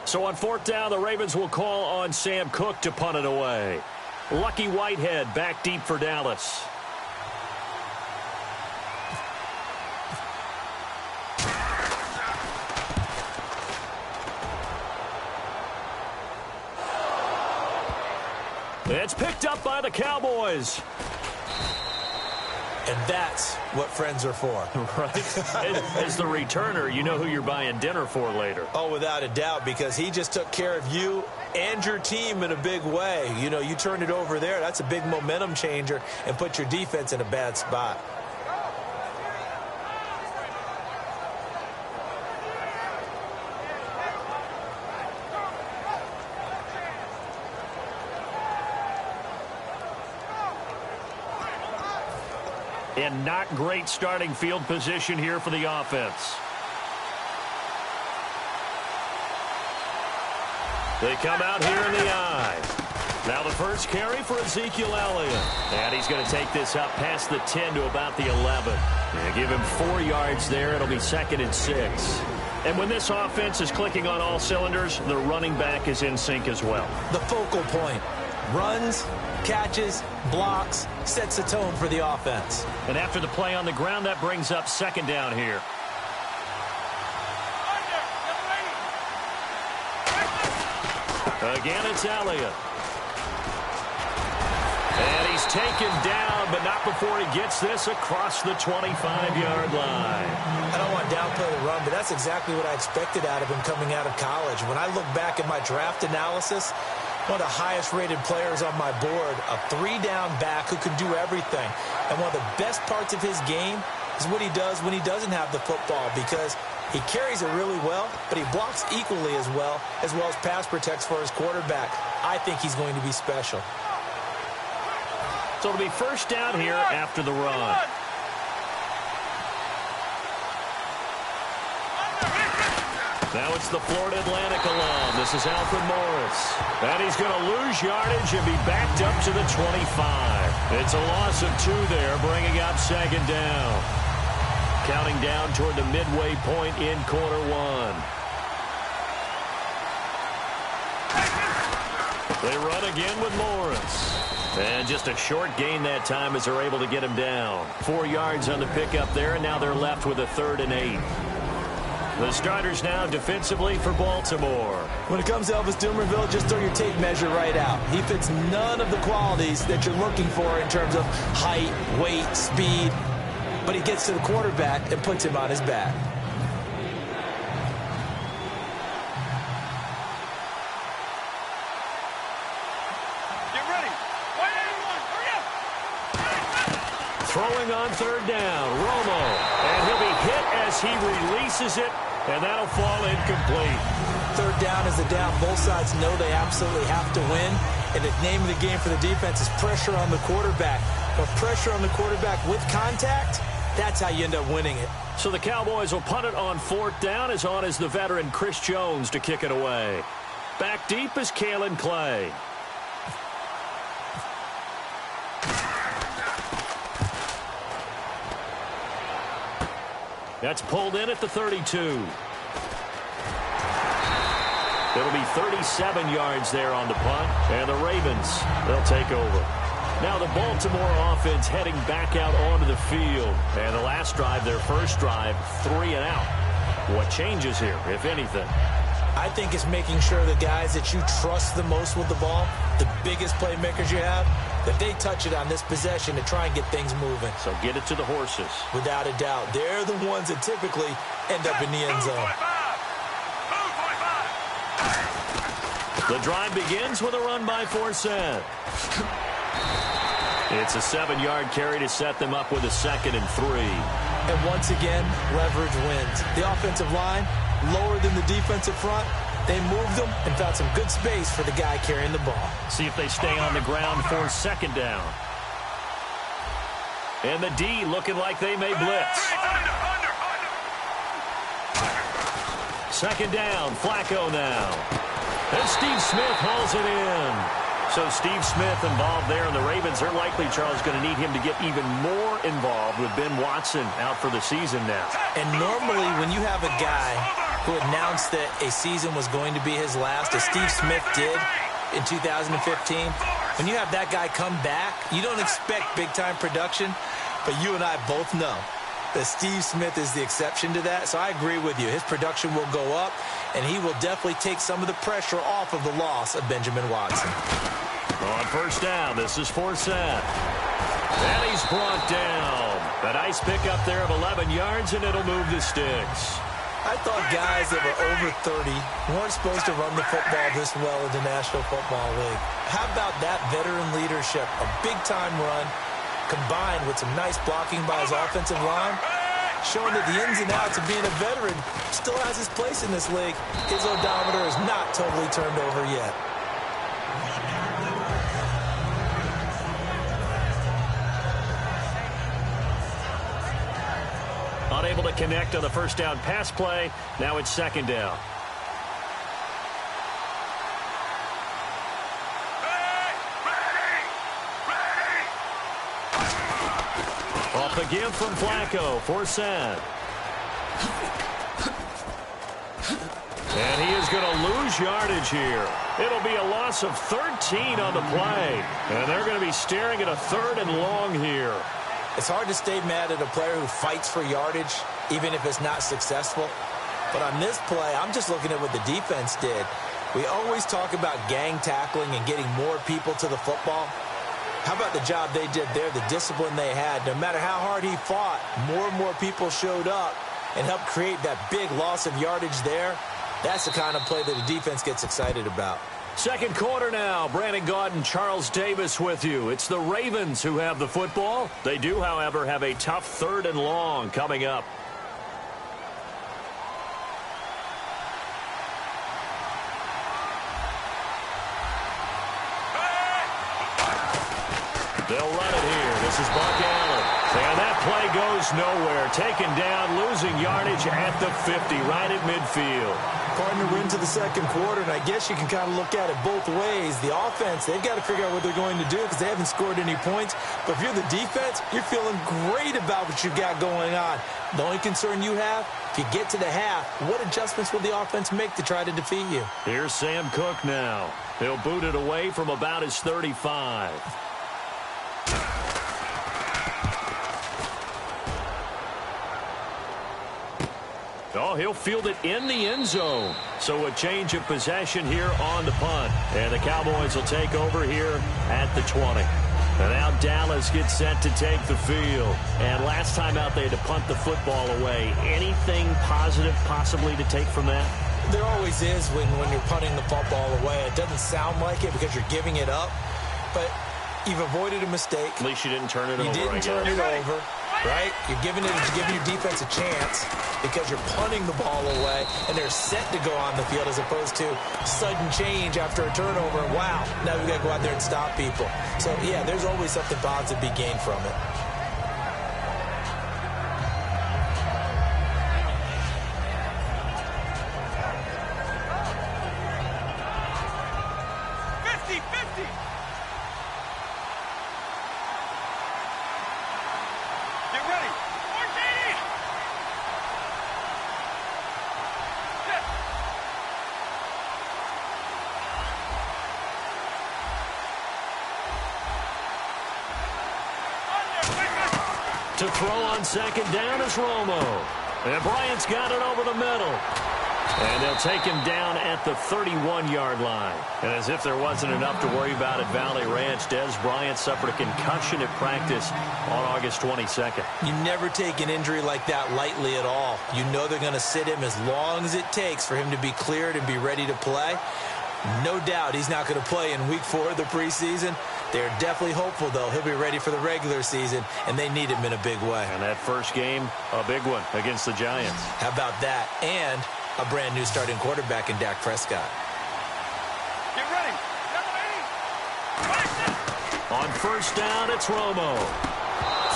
[SPEAKER 5] So on fourth down, the Ravens will call on Sam Cook to punt it away. Lucky Whitehead back deep for Dallas. It's picked up by the Cowboys.
[SPEAKER 6] And that's what friends are for.
[SPEAKER 5] Right? As the returner, you know who you're buying dinner for later.
[SPEAKER 6] Oh, without a doubt, because he just took care of you and your team in a big way. You know, you turned it over there. That's a big momentum changer and put your defense in a bad spot.
[SPEAKER 5] And not great starting field position here for the offense. They come out here in the eye. Now the first carry for Ezekiel Elliott. And he's going to take this up past the 10 to about the 11. And give him 4 yards there. It'll be 2nd and 6. And when this offense is clicking on all cylinders, the running back is in sync as well.
[SPEAKER 6] The focal point. Runs, catches, blocks, sets the tone for the offense.
[SPEAKER 5] And after the play on the ground, that brings up 2nd down here. Again, it's Elliott. And he's taken down, but not before he gets this across the 25-yard line.
[SPEAKER 6] I don't want to downplay the run, but that's exactly what I expected out of him coming out of college. When I look back at my draft analysis, one of the highest-rated players on my board, a 3-down back who can do everything. And one of the best parts of his game is what he does when he doesn't have the football, because he carries it really well, but he blocks equally as well as pass protects for his quarterback. I think he's going to be special.
[SPEAKER 5] So it'll be first down here after the run. Now it's the Florida Atlantic alum. This is Alfred Morris. And he's going to lose yardage and be backed up to the 25. It's a loss of 2 there, bringing up second down. Counting down toward the midway point in quarter 1. They run again with Morris. And just a short gain that time as they're able to get him down. 4 yards on the pickup there, and now they're left with a 3rd and 8. The starters now defensively for Baltimore.
[SPEAKER 6] When it comes to Elvis Dumervil, just throw your tape measure right out. He fits none of the qualities that you're looking for in terms of height, weight, speed. But he gets to the quarterback and puts him on his back.
[SPEAKER 5] Throwing on 3rd down, Romo. And he'll be hit as he releases it, and that'll fall incomplete.
[SPEAKER 6] 3rd down is the down. Both sides know they absolutely have to win. And the name of the game for the defense is pressure on the quarterback. But pressure on the quarterback with contact, that's how you end up winning it.
[SPEAKER 5] So the Cowboys will punt it on 4th down, as on is the veteran Chris Jones to kick it away. Back deep is Kalen Clay. That's pulled in at the 32. It'll be 37 yards there on the punt, and the Ravens, they'll take over. Now the Baltimore offense heading back out onto the field. And the last drive, their first drive, 3 and out. What changes here, if anything?
[SPEAKER 6] I think it's making sure the guys that you trust the most with the ball, the biggest playmakers you have, that they touch it on this possession to try and get things moving.
[SPEAKER 5] So get it to the horses.
[SPEAKER 6] Without a doubt. They're the ones that typically end up in the end zone.
[SPEAKER 5] The drive begins with a run by Forsett. It's a 7-yard carry to set them up with a 2nd and 3.
[SPEAKER 6] And once again, leverage wins. The offensive line, lower than the defensive front. They moved them and found some good space for the guy carrying the ball.
[SPEAKER 5] See if they stay on the ground for 2nd down. And the D looking like they may blitz. 2nd down, Flacco now. And Steve Smith hauls it in. So Steve Smith involved there, and the Ravens are likely, Charles, going to need him to get even more involved with Ben Watson out for the season now.
[SPEAKER 6] And normally when you have a guy who announced that a season was going to be his last, as Steve Smith did in 2015, when you have that guy come back, you don't expect big-time production, but you and I both know that Steve Smith is the exception to that. So I agree with you. His production will go up, and he will definitely take some of the pressure off of the loss of Benjamin Watson.
[SPEAKER 5] On 1st down, this is Forsett. And he's brought down. A nice pickup there of 11 yards, and it'll move the sticks.
[SPEAKER 6] I thought guys that were over 30 weren't supposed to run the football this well in the National Football League. How about that veteran leadership? A big-time run combined with some nice blocking by his offensive line, showing that the ins and outs of being a veteran still has his place in this league. His odometer is not totally turned over yet.
[SPEAKER 5] Unable to connect on the 1st down pass play. Now it's 2nd down. Off again from Flacco. Forsett. And he is going to lose yardage here. It'll be a loss of 13 on the play. And they're going to be staring at a 3rd and long here.
[SPEAKER 6] It's hard to stay mad at a player who fights for yardage, even if it's not successful. But on this play, I'm just looking at what the defense did. We always talk about gang tackling and getting more people to the football. How about the job they did there, the discipline they had? No matter how hard he fought, more and more people showed up and helped create that big loss of yardage there. That's the kind of play that the defense gets excited about.
[SPEAKER 5] Second quarter now. Brandon Gaudin, Charles Davis with you. It's the Ravens who have the football. They do, however, have a tough 3rd and long coming up. They'll run it here. This is Buck Allen. And that play goes nowhere. Taken down, losing yardage at the 50, right at midfield.
[SPEAKER 6] Partner, we're into the second quarter, and I guess you can kind of look at it both ways. The offense, they've got to figure out what they're going to do because they haven't scored any points. But if you're the defense, you're feeling great about what you've got going on. The only concern you have, if you get to the half, what adjustments will the offense make to try to defeat you?
[SPEAKER 5] Here's Sam Cook now. He'll boot it away from about his 35. Oh, he'll field it in the end zone. So a change of possession here on the punt. And the Cowboys will take over here at the 20. And now Dallas gets set to take the field. And last time out, they had to punt the football away. Anything positive possibly to take from that?
[SPEAKER 6] There always is when you're punting the football away. It doesn't sound like it because you're giving it up. But you've avoided a mistake.
[SPEAKER 5] At least you didn't turn it over.
[SPEAKER 6] You didn't turn it over, right? You're giving your defense a chance because you're punting the ball away, and they're set to go on the field as opposed to sudden change after a turnover. And wow, now we've got to go out there and stop people. So, yeah, there's always something positive to be gained from it.
[SPEAKER 5] To throw on second down is Romo. And Bryant's got it over the middle. And they'll take him down at the 31-yard line. And as if there wasn't enough to worry about at Valley Ranch, Dez Bryant suffered a concussion at practice on August 22nd.
[SPEAKER 6] You never take an injury like that lightly at all. You know they're going to sit him as long as it takes for him to be cleared and be ready to play. No doubt he's not going to play in week 4 of the preseason. They're definitely hopeful, though. He'll be ready for the regular season, and they need him in a big way.
[SPEAKER 5] And that first game, a big one against the Giants.
[SPEAKER 6] How about that? And a brand-new starting quarterback in Dak Prescott.
[SPEAKER 7] Get ready.
[SPEAKER 5] On first down, it's Romo.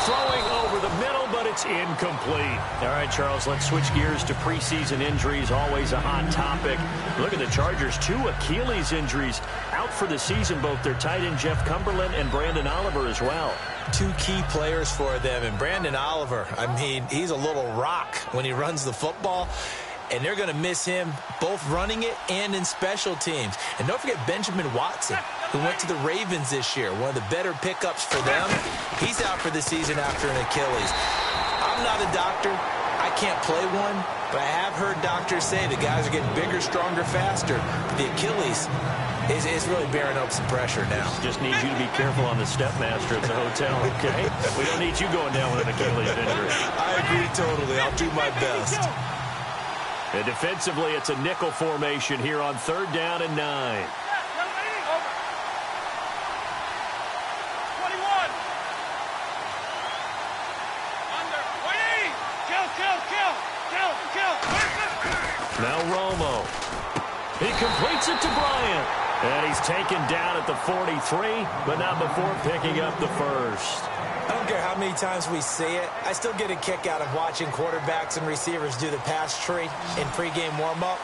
[SPEAKER 5] Throwing over the middle, but it's incomplete. All right, Charles, let's switch gears to preseason injuries, always a hot topic. Look at the Chargers, 2 Achilles injuries out for the season, both their tight end Jeff Cumberland and Brandon Oliver as well.
[SPEAKER 6] 2 key players for them, and Brandon Oliver, I mean, he's a little rock when he runs the football. And they're going to miss him both running it and in special teams. And don't forget Benjamin Watson, who went to the Ravens this year, one of the better pickups for them. He's out for the season after an Achilles. I'm not a doctor. I can't play one, but I have heard doctors say the guys are getting bigger, stronger, faster. But the Achilles is really bearing up some pressure now.
[SPEAKER 5] Just need you to be careful on the Stepmaster at the hotel, okay? We don't need you going down with an Achilles injury.
[SPEAKER 6] I agree totally. I'll do my best.
[SPEAKER 5] And defensively, it's a nickel formation here on 3rd down and 9.
[SPEAKER 7] 21. Under. Wait. Kill.
[SPEAKER 5] Now Romo. He completes it to Bryant. And he's taken down at the 43, but not before picking up the first.
[SPEAKER 6] I don't care how many times we see it. I still get a kick out of watching quarterbacks and receivers do the pass tree in pregame warm-up.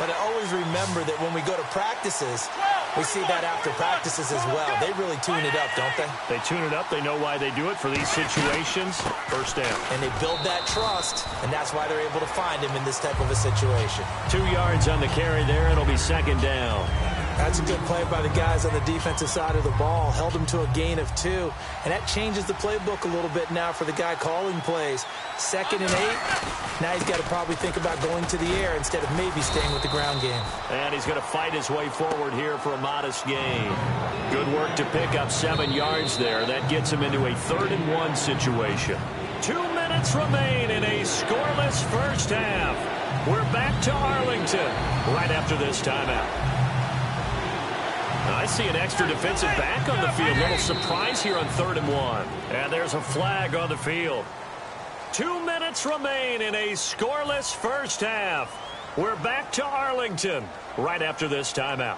[SPEAKER 6] But I always remember that when we go to practices, we see that after practices as well. They really tune it up, don't they?
[SPEAKER 5] They tune it up. They know why they do it for these situations. First down.
[SPEAKER 6] And they build that trust, and that's why they're able to find him in this type of a situation.
[SPEAKER 5] 2 yards on the carry there. It'll be 2nd down.
[SPEAKER 6] That's a good play by the guys on the defensive side of the ball. Held them to a gain of 2. And that changes the playbook a little bit now for the guy calling plays. 2nd and 8. Now he's got to probably think about going to the air instead of maybe staying with the ground game.
[SPEAKER 5] And he's going to fight his way forward here for a modest gain. Good work to pick up 7 yards there. That gets him into a 3rd and 1 situation. 2 minutes remain in a scoreless first half. We're back to Arlington right after this timeout. I see an extra defensive back on the field. Little surprise here on 3rd and 1. And there's a flag on the field. 2 minutes remain in a scoreless first half. We're back to Arlington right after this timeout.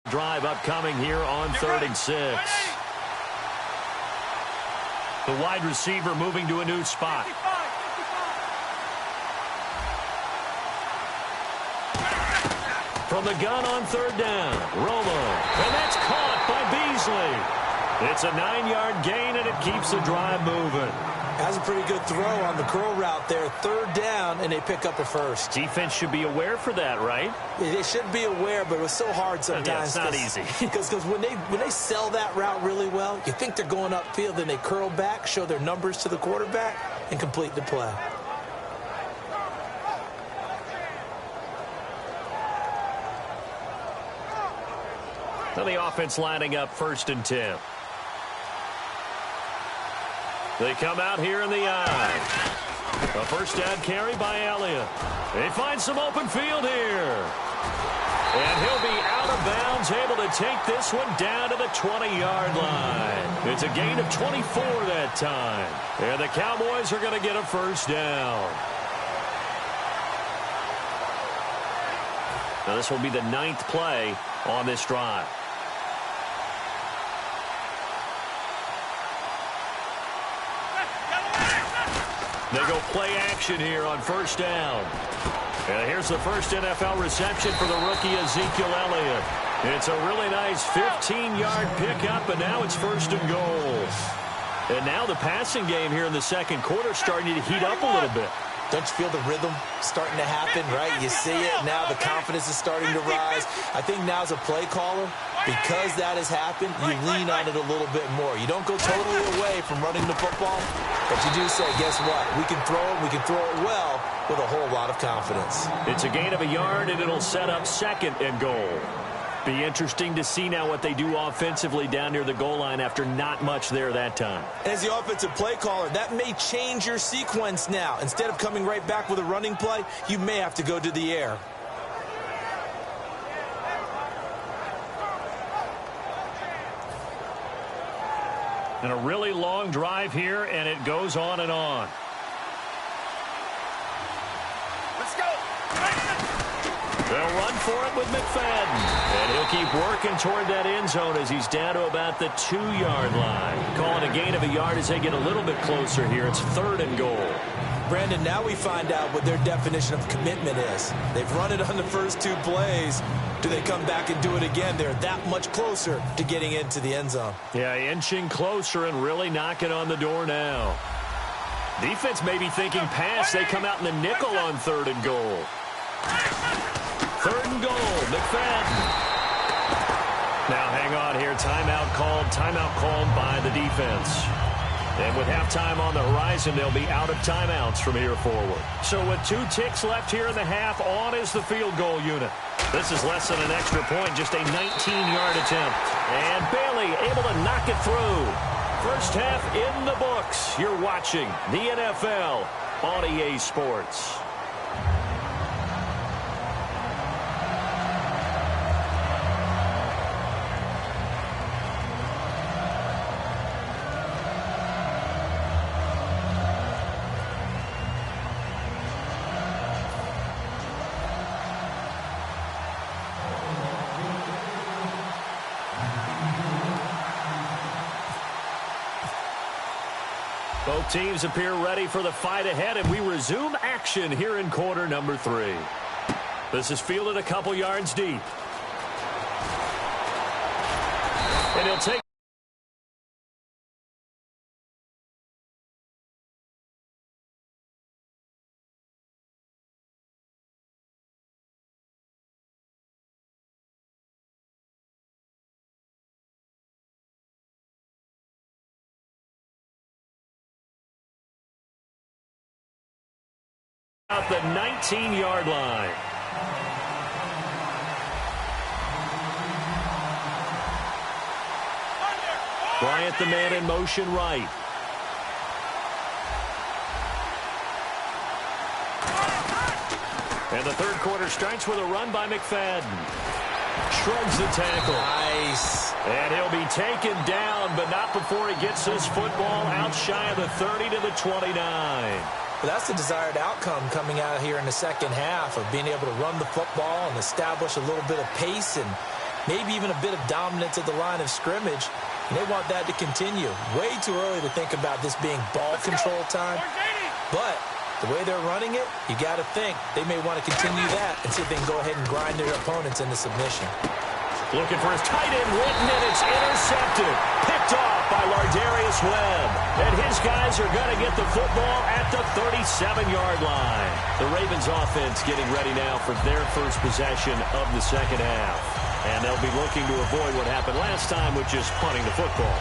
[SPEAKER 5] Drive upcoming here on 3rd and 6. The wide receiver moving to a new spot. From the gun on 3rd down, Romo. And that's caught by Beasley. It's a 9-yard gain, and it keeps the drive moving.
[SPEAKER 6] That's a pretty good throw on the curl route there. 3rd down, and they pick up a first.
[SPEAKER 5] Defense should be aware for that, right?
[SPEAKER 6] They should be aware, but it was so hard sometimes.
[SPEAKER 5] Yeah, it's not easy.
[SPEAKER 6] Because when they sell that route really well, you think they're going upfield, then they curl back, show their numbers to the quarterback, and complete the play.
[SPEAKER 5] Now the offense lining up 1st and 10. They come out here in the eye. A first down carry by Elliott. They find some open field here. And he'll be out of bounds, able to take this one down to the 20-yard line. It's a gain of 24 that time. And the Cowboys are going to get a first down. Now this will be the 9th play on this drive. They go play action here on 1st down. And here's the first NFL reception for the rookie Ezekiel Elliott. It's a really nice 15-yard pickup, and now it's 1st and goal. And now the passing game here in the 2nd quarter starting to heat up a little bit.
[SPEAKER 6] Don't you feel the rhythm starting to happen, right? You see it. Now the confidence is starting to rise. I think now as a play caller, because that has happened, you lean on it a little bit more. You don't go totally away from running the football, but you do say, guess what? We can throw it. We can throw it well with a whole lot of confidence. It's a gain of a yard, and it'll set up 2nd and goal. Be interesting to see now what they do offensively down near the goal line after not much there that time. As the offensive play caller, that may change your sequence now. Instead of coming right back with a running play, you may have to go to the air.
[SPEAKER 5] And a really long drive here, and it goes on and on.
[SPEAKER 7] Let's go.
[SPEAKER 5] They'll run for it with McFadden. And he'll keep working toward that end zone as he's down to about the 2-yard line. Calling a gain of a yard as they get a little bit closer here. It's 3rd and goal.
[SPEAKER 6] Brandon, now we find out what their definition of commitment is. They've run it on the first 2 plays. Do they come back and do it again? They're that much closer to getting into the end zone.
[SPEAKER 5] Yeah, inching closer and really knocking on the door now. Defense may be thinking pass. They come out in the nickel on 3rd and goal. 3rd and goal, McFadden. Now hang on here. Timeout called by the defense. And with halftime on the horizon, they'll be out of timeouts from here forward. So with 2 ticks left here in the half, on is the field goal unit. This is less than an extra point, just a 19-yard attempt. And Bailey able to knock it through. First half in the books. You're watching the NFL on EA Sports. Both teams appear ready for the fight ahead, and we resume action here in quarter number 3. This is fielded a couple yards deep. And he'll take out the 19-yard line. Bryant, the man in motion right. And the third quarter starts with a run by McFadden. Shrugs the tackle.
[SPEAKER 6] Nice.
[SPEAKER 5] And he'll be taken down, but not before he gets his football out shy of the 30 to the 29.
[SPEAKER 6] Well, that's the desired outcome coming out here in the second half of being able to run the football and establish a little bit of pace and maybe even a bit of dominance at the line of scrimmage. And they want that to continue. Way too early to think about this being ball control time. But the way they're running it, you got to think they may want to continue that and see if they can go ahead and grind their opponents into submission.
[SPEAKER 5] Looking for his tight end, Witten, and it's intercepted. Picked off by Lardarius Webb. And his guys are going to get the football at the 37-yard line. The Ravens offense getting ready now for their first possession of the second half. And they'll be looking to avoid what happened last time, which is punting the football.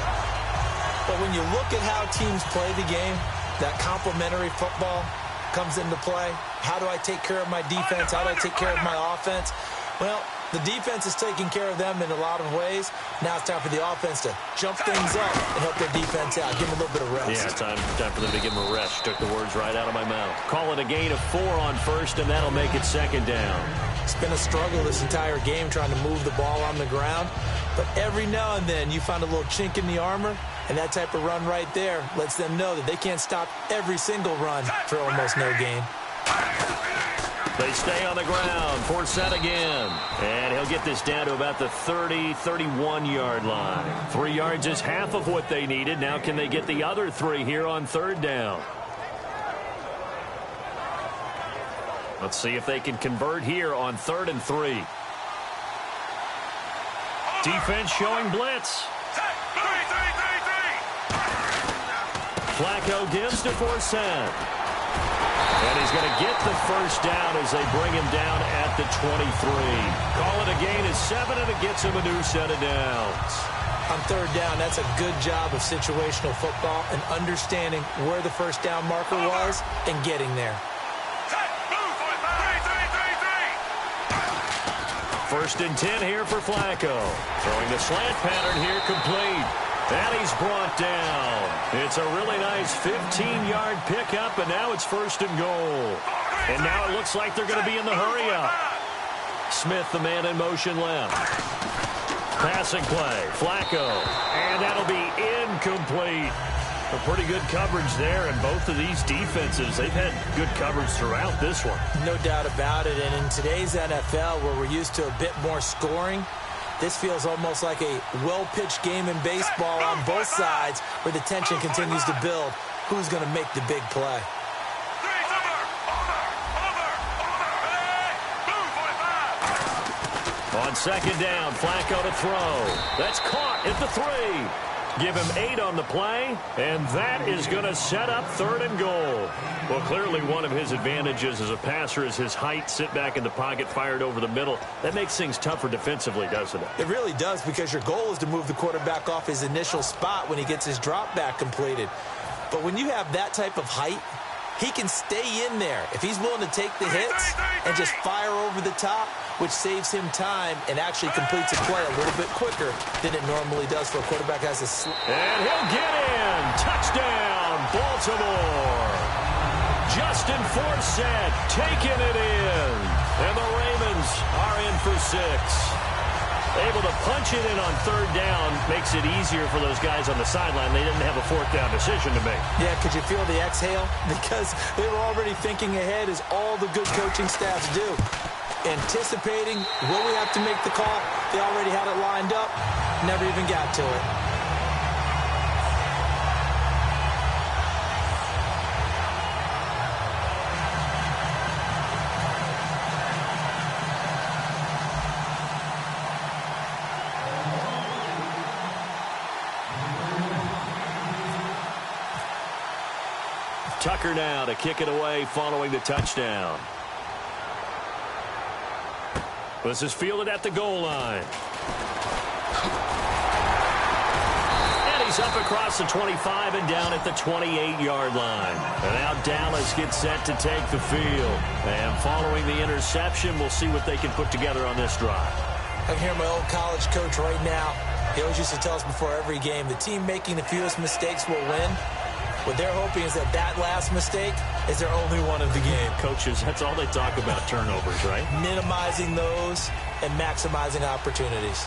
[SPEAKER 6] But when you look at how teams play the game, that complementary football comes into play. How do I take care of my defense? How do I take care of my offense? Well, the defense is taking care of them in a lot of ways. Now it's time for the offense to jump things up and help their defense out. Give them a little bit of rest.
[SPEAKER 5] Yeah, time for them to give them a rest. Took the words right out of my mouth. Call it a gain of 4 on first, and that'll make it second down.
[SPEAKER 6] It's been a struggle this entire game trying to move the ball on the ground. But every now and then you find a little chink in the armor, and that type of run right there lets them know that they can't stop every single run for almost no gain.
[SPEAKER 5] They stay on the ground. 4 set again. And he'll get this down to about the 30, 31-yard line. 3 yards is half of what they needed. Now can they get the other 3 here on third down? Let's see if they can convert here on 3rd and 3. Defense showing blitz. Flacco gives to Forsett. And he's going to get the first down as they bring him down at the 23. Call it a gain of 7, and it gets him a new set of downs.
[SPEAKER 6] On third down, that's a good job of situational football and understanding where the first down marker was and getting there.
[SPEAKER 5] 1st and 10 here for Flacco. Throwing the slant pattern here, complete. And he's brought down. It's a really nice 15-yard pickup, and now it's 1st and goal. And now it looks like they're going to be in the hurry-up. Smith, the man in motion left. Passing play, Flacco. And that'll be incomplete. A pretty good coverage there, and both of these defenses, they've had good coverage throughout this one.
[SPEAKER 6] No doubt about it, and in today's NFL, where we're used to a bit more scoring, this feels almost like a well-pitched game in baseball on both sides where the tension continues to build. Who's going to make the big play?
[SPEAKER 5] On 2nd down, Flacco to throw. That's caught at the 3. Give him 8 on the play, and that is going to set up 3rd and goal. Well, clearly one of his advantages as a passer is his height. Sit back in the pocket, fired over the middle. That makes things tougher defensively, doesn't it?
[SPEAKER 6] It really does, because your goal is to move the quarterback off his initial spot when he gets his drop back completed. But when you have that type of height, he can stay in there if he's willing to take the hits and just fire over the top, which saves him time and actually completes a play a little bit quicker than it normally does for a quarterback has a
[SPEAKER 5] And he'll get in. Touchdown, Baltimore. Justin Forsett taking it in. And the Ravens are in for 6. Able to punch it in on 3rd down makes it easier for those guys on the sideline. They didn't have a 4th down decision to make.
[SPEAKER 6] Yeah, could you feel the exhale? Because they were already thinking ahead, as all the good coaching staffs do. Anticipating, will we have to make the call? They already had it lined up, never even got to it.
[SPEAKER 5] Tucker now to kick it away following the touchdown. This is fielded at the goal line. And he's up across the 25 and down at the 28-yard line. And now Dallas gets set to take the field. And following the interception, we'll see what they can put together on this drive.
[SPEAKER 6] I can hear my old college coach right now. He always used to tell us before every game, the team making the fewest mistakes will win. What they're hoping is that last mistake is their only one of the game.
[SPEAKER 5] Coaches, that's all they talk about, turnovers, right?
[SPEAKER 6] Minimizing those and maximizing opportunities.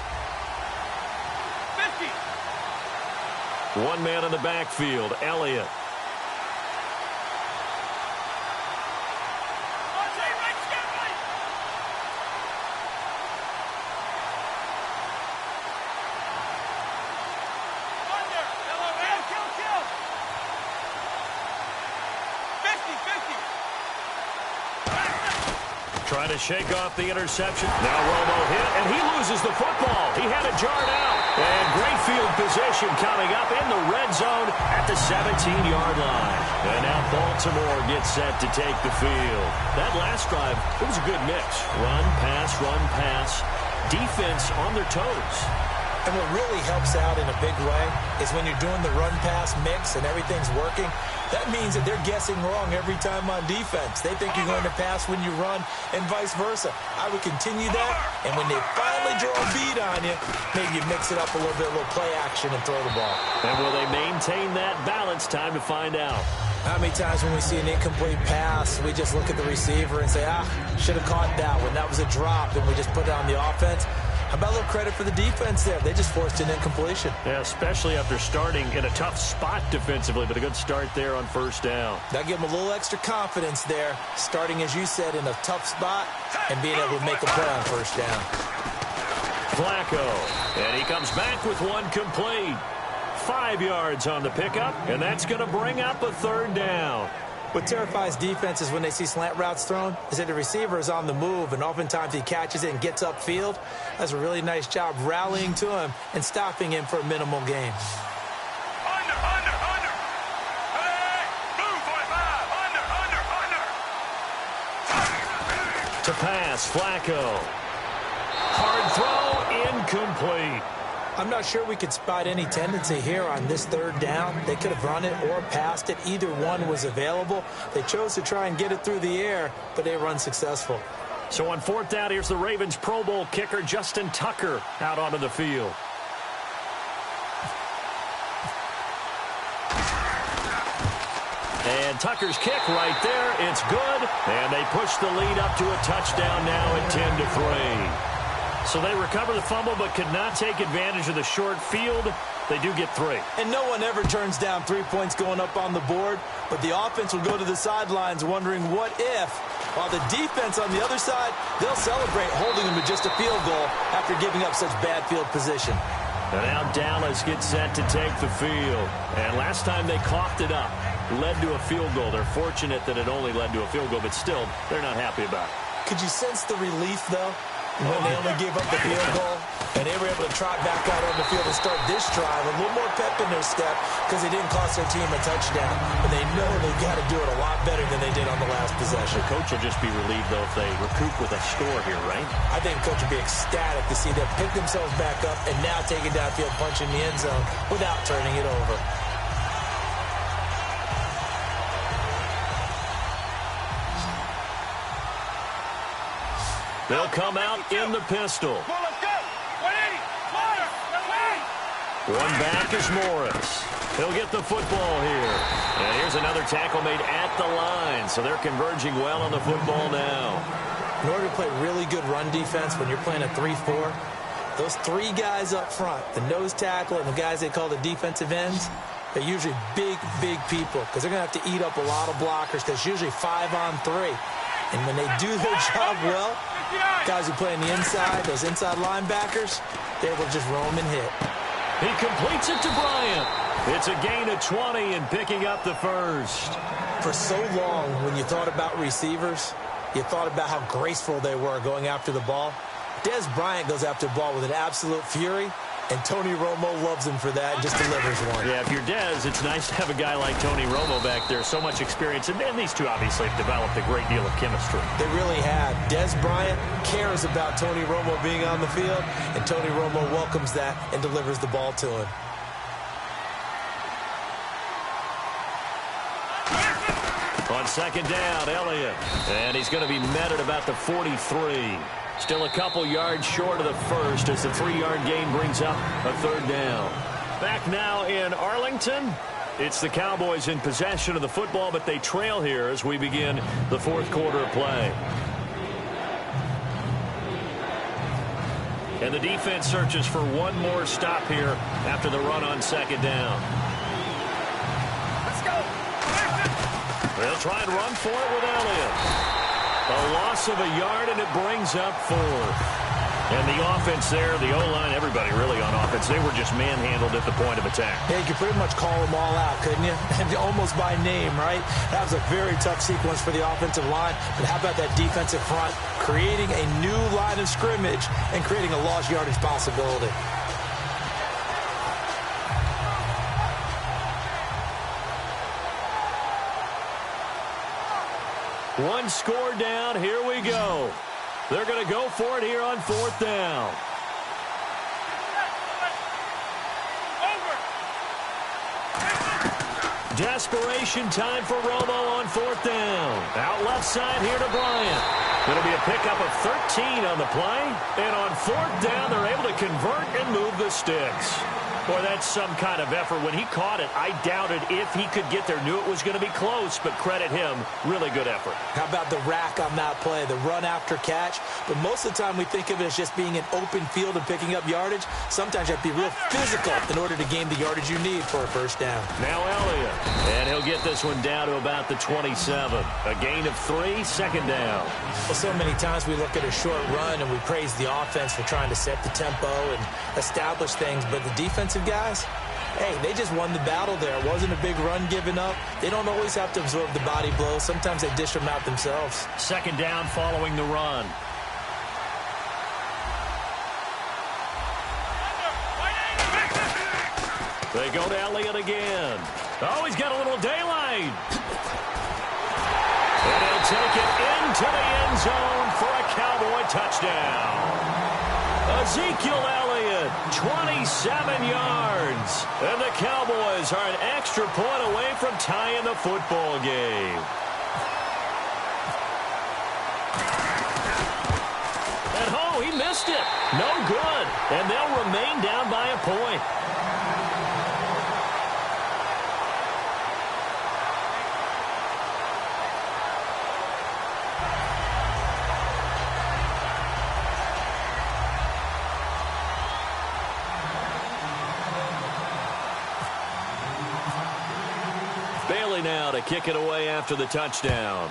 [SPEAKER 7] 50.
[SPEAKER 5] One man in the backfield, Elliott. Trying to shake off the interception. Now Romo hit, and he loses the football. He had it jarred out. And great field position coming up in the red zone at the 17-yard line. And now Baltimore gets set to take the field. That last drive, it was a good mix. Run, pass, defense on their toes.
[SPEAKER 6] And what really helps out in a big way is when you're doing the run-pass mix and everything's working, that means that they're guessing wrong every time on defense. They think you're going to pass when you run and vice versa. I would continue that, and when they finally draw a bead on you, maybe you mix it up a little bit, a little play action and throw the ball.
[SPEAKER 5] And will they maintain that balance? Time to find out.
[SPEAKER 6] How many times when we see an incomplete pass, we just look at the receiver and say, should have caught that one. That was a drop, and we just put it on the offense. How about a little credit for the defense there? They just forced an incompletion.
[SPEAKER 5] Yeah, especially after starting in a tough spot defensively, but a good start there on first down.
[SPEAKER 6] That give them a little extra confidence there, starting, as you said, in a tough spot and being able to make a play on first down.
[SPEAKER 5] Flacco, and he comes back with one complete. 5 yards on the pickup, and that's going to bring up a third down.
[SPEAKER 6] What terrifies defenses when they see slant routes thrown is that the receiver is on the move, and oftentimes he catches it and gets upfield. Does a really nice job rallying to him and stopping him for a minimal gain.
[SPEAKER 7] Under. Hey, blue 45, under.
[SPEAKER 5] To pass, Flacco. Hard throw, incomplete.
[SPEAKER 6] I'm not sure we could spot any tendency here on this third down. They could have run it or passed it. Either one was available. They chose to try and get it through the air, but they were unsuccessful.
[SPEAKER 5] So on fourth down, here's the Ravens Pro Bowl kicker, Justin Tucker, out onto the field. And Tucker's kick right there. It's good. And they push the lead up to a touchdown now at 10-3. So they recover the fumble but could not take advantage of the short field. They do get 3.
[SPEAKER 6] And no one ever turns down 3 points going up on the board, but the offense will go to the sidelines wondering what if, while the defense on the other side, they'll celebrate holding them to just a field goal after giving up such bad field position.
[SPEAKER 5] And now Dallas gets set to take the field. And last time they coughed it up, led to a field goal. They're fortunate that it only led to a field goal, but still, they're not happy about it.
[SPEAKER 6] Could you sense the relief, though, when they only gave up the field goal and they were able to trot back out on the field and start this drive, a little more pep in their step because they didn't cost their team a touchdown. And they know they got to do it a lot better than they did on the last possession.
[SPEAKER 5] The coach will just be relieved, though, if they recoup with a score here, right?
[SPEAKER 6] I think the coach will be ecstatic to see them pick themselves back up and now take it downfield, punch in the end zone without turning it over.
[SPEAKER 5] They'll come out in the pistol.
[SPEAKER 7] Well, let's go. 180.
[SPEAKER 5] One back is Morris. He'll get the football here. And here's another tackle made at the line. So they're converging well on the football now.
[SPEAKER 6] In order to play really good run defense when you're playing a 3-4, those 3 guys up front, the nose tackle and the guys they call the defensive ends, they're usually big people because they're going to have to eat up a lot of blockers because it's usually 5-on-3. And when they do their job well, guys who play on the inside, those inside linebackers, they will just roam and hit.
[SPEAKER 5] He completes it to Bryant. It's a gain of 20 and picking up the first.
[SPEAKER 6] For so long, when you thought about receivers, you thought about how graceful they were going after the ball. Des Bryant goes after the ball with an absolute fury, And Tony Romo loves him for that and just delivers one.
[SPEAKER 5] Yeah, if you're Dez, it's nice to have a guy like Tony Romo back there. So much experience. And these two obviously have developed a great deal of chemistry.
[SPEAKER 6] They really have. Dez Bryant cares about Tony Romo being on the field, and Tony Romo welcomes that and delivers the ball to him.
[SPEAKER 5] On second down, Elliott. And he's going to be met at about the 43. Still a couple yards short of the first as the 3-yard gain brings up a third down. Back now in Arlington. It's the Cowboys in possession of the football, but they trail here as we begin the fourth quarter of play. And the defense searches for one more stop here after the run on second down.
[SPEAKER 7] Let's go.
[SPEAKER 5] They'll try and run for it with Elliott. A loss of a yard, and it brings up 4. And the offense there, the O-line, everybody really on offense, they were just manhandled at the point of attack.
[SPEAKER 6] Yeah, you could pretty much call them all out, couldn't you? Almost by name, right? That was a very tough sequence for the offensive line. But how about that defensive front creating a new line of scrimmage and creating a lost yardage possibility?
[SPEAKER 5] One score down. Here we go. They're going to go for it here on fourth down. Desperation time for Romo on fourth down. Out left side here to Bryant. It'll be a pickup of 13 on the play. And on fourth down, they're able to convert and move the sticks. Boy, that's some kind of effort. When he caught it, I doubted if he could get there. Knew it was going to be close, but credit him. Really good effort.
[SPEAKER 6] How about the rack on that play, the run after catch? But most of the time we think of it as just being an open field and picking up yardage. Sometimes you have to be real physical in order to gain the yardage you need for a first down.
[SPEAKER 5] Now Elliott, and he'll get this one down to about the 27. A gain of 3, second down.
[SPEAKER 6] Well, so many times we look at a short run and we praise the offense for trying to set the tempo and establish things, but the defensive guys, hey, they just won the battle there. It wasn't a big run given up. They don't always have to absorb the body blows. Sometimes they dish them out themselves.
[SPEAKER 5] Second down following the run. They go to Elliott again. Oh, he's got a little daylight. And he'll take it into the end zone for a Cowboy touchdown. Ezekiel Elliott, 27 yards. And the Cowboys are an extra point away from tying the football game. And oh, he missed it. No good. And they'll remain down by a point. Now to kick it away after the touchdown.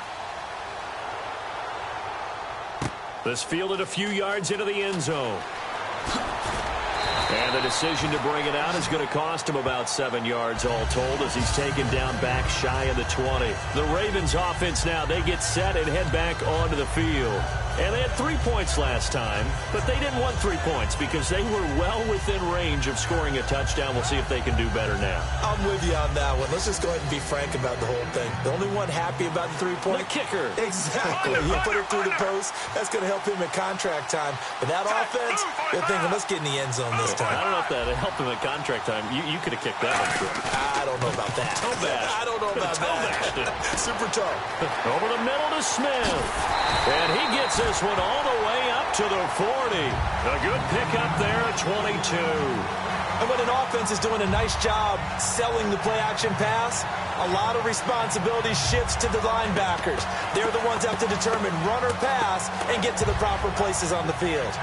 [SPEAKER 5] This fielded a few yards into the end zone. And the decision to bring it out is going to cost him about 7 yards all told as he's taken down back shy of the 20. The Ravens offense now, they get set and head back onto the field. And they had 3 points last time, but they didn't want 3 points because they were well within range of scoring a touchdown. We'll see if they can do better now.
[SPEAKER 6] I'm with you on that one. Let's just go ahead and be frank about the whole thing. The only one happy about the 3-point.
[SPEAKER 5] The kicker.
[SPEAKER 6] Exactly. He put it through the post. That's going to help him at contract time. But that offense, they're thinking, let's get in the end zone this time.
[SPEAKER 5] I don't know if that helped him at contract time. You could have kicked that one through.
[SPEAKER 6] I don't know about that.
[SPEAKER 5] Toe bash.
[SPEAKER 6] I don't know about that. Super toe.
[SPEAKER 5] Over the middle to Smith. And he gets this one all the way up to the 40. A good pickup there at 22.
[SPEAKER 6] And when an offense is doing a nice job selling the play-action pass, a lot of responsibility shifts to the linebackers. They're the ones that have to determine run or pass and get to the proper places on the field.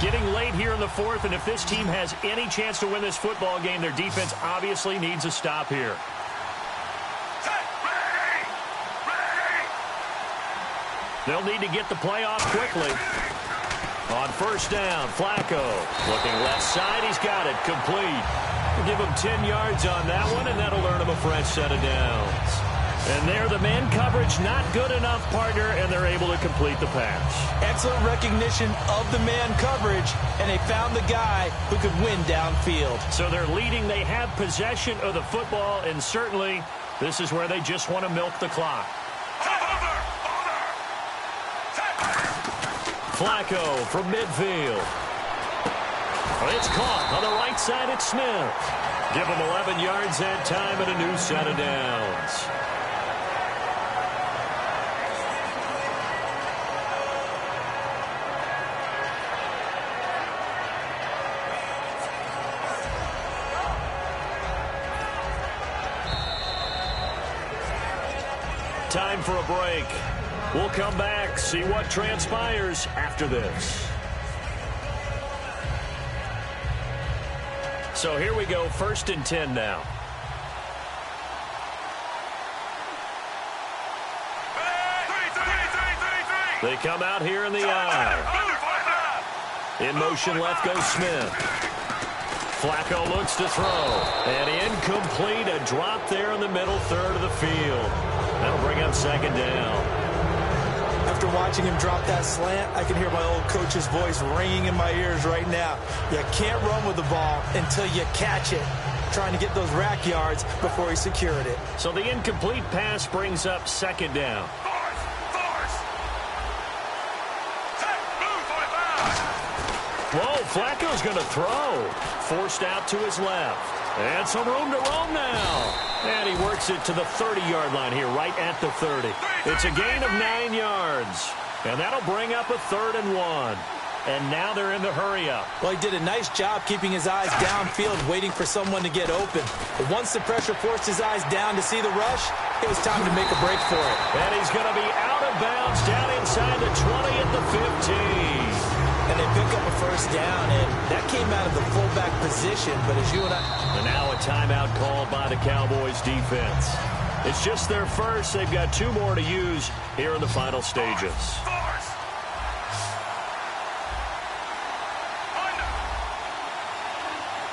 [SPEAKER 5] Getting late here in the fourth, and if this team has any chance to win this football game, their defense obviously needs a stop here. They'll need to get the play off quickly. On first down, Flacco looking left side. He's got it complete. We'll give him 10 yards on that one, and that'll earn him a fresh set of downs. And there, the man coverage not good enough, partner, and they're able to complete the pass.
[SPEAKER 6] Excellent recognition of the man coverage, and they found the guy who could win downfield.
[SPEAKER 5] So they're leading. They have possession of the football, and certainly this is where they just want to milk the clock. Flacco from midfield. It's caught on the right side. It's Smith. Give him 11 yards that time and a new set of downs. Time for a break. We'll come back, see what transpires after this. So here we go, 1st and 10 now. They come out here in the eye. In motion left goes Smith. Flacco looks to throw. And incomplete, a drop there in the middle third of the field. That'll bring up 2nd down.
[SPEAKER 6] After watching him drop that slant, I can hear my old coach's voice ringing in my ears right now. You can't run with the ball until you catch it. Trying to get those rack yards before he secured it.
[SPEAKER 5] So the incomplete pass brings up 2nd down. Whoa, Flacco's going to throw. Forced out to his left. And some room to roam now. And he works it to the 30-yard line here, right at the 30. It's a gain of 9 yards. And that'll bring up a 3rd and 1. And now they're in the hurry-up.
[SPEAKER 6] Well, he did a nice job keeping his eyes downfield, waiting for someone to get open. But once the pressure forced his eyes down to see the rush, it was time to make a break for it.
[SPEAKER 5] And he's going to be out of bounds down inside the 20 at the 15.
[SPEAKER 6] And they pick up a 1st down, and that came out of the fullback position. But as you and I...
[SPEAKER 5] And now a timeout called by the Cowboys defense. It's just their first. They've got 2 more to use here in the final stages.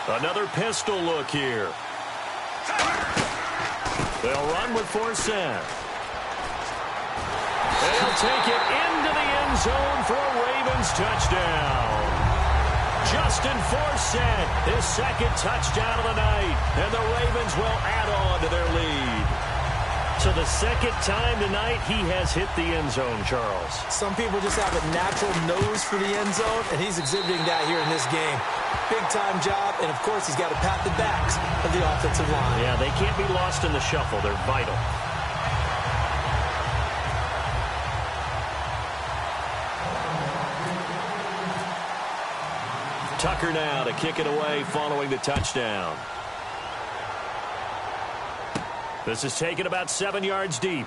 [SPEAKER 5] Another pistol look here. They'll run with Forsett. They'll take it into the end zone for a Ravens touchdown. Justin Forsett, his 2nd touchdown of the night, and the Ravens will add on to their lead. So the 2nd time tonight he has hit the end zone, Charles.
[SPEAKER 6] Some people just have a natural nose for the end zone, and he's exhibiting that here in this game. Big-time job, and of course he's got to pat the backs of the offensive line.
[SPEAKER 5] Yeah, they can't be lost in the shuffle. They're vital. Tucker now to kick it away following the touchdown. This is taken about 7 yards deep.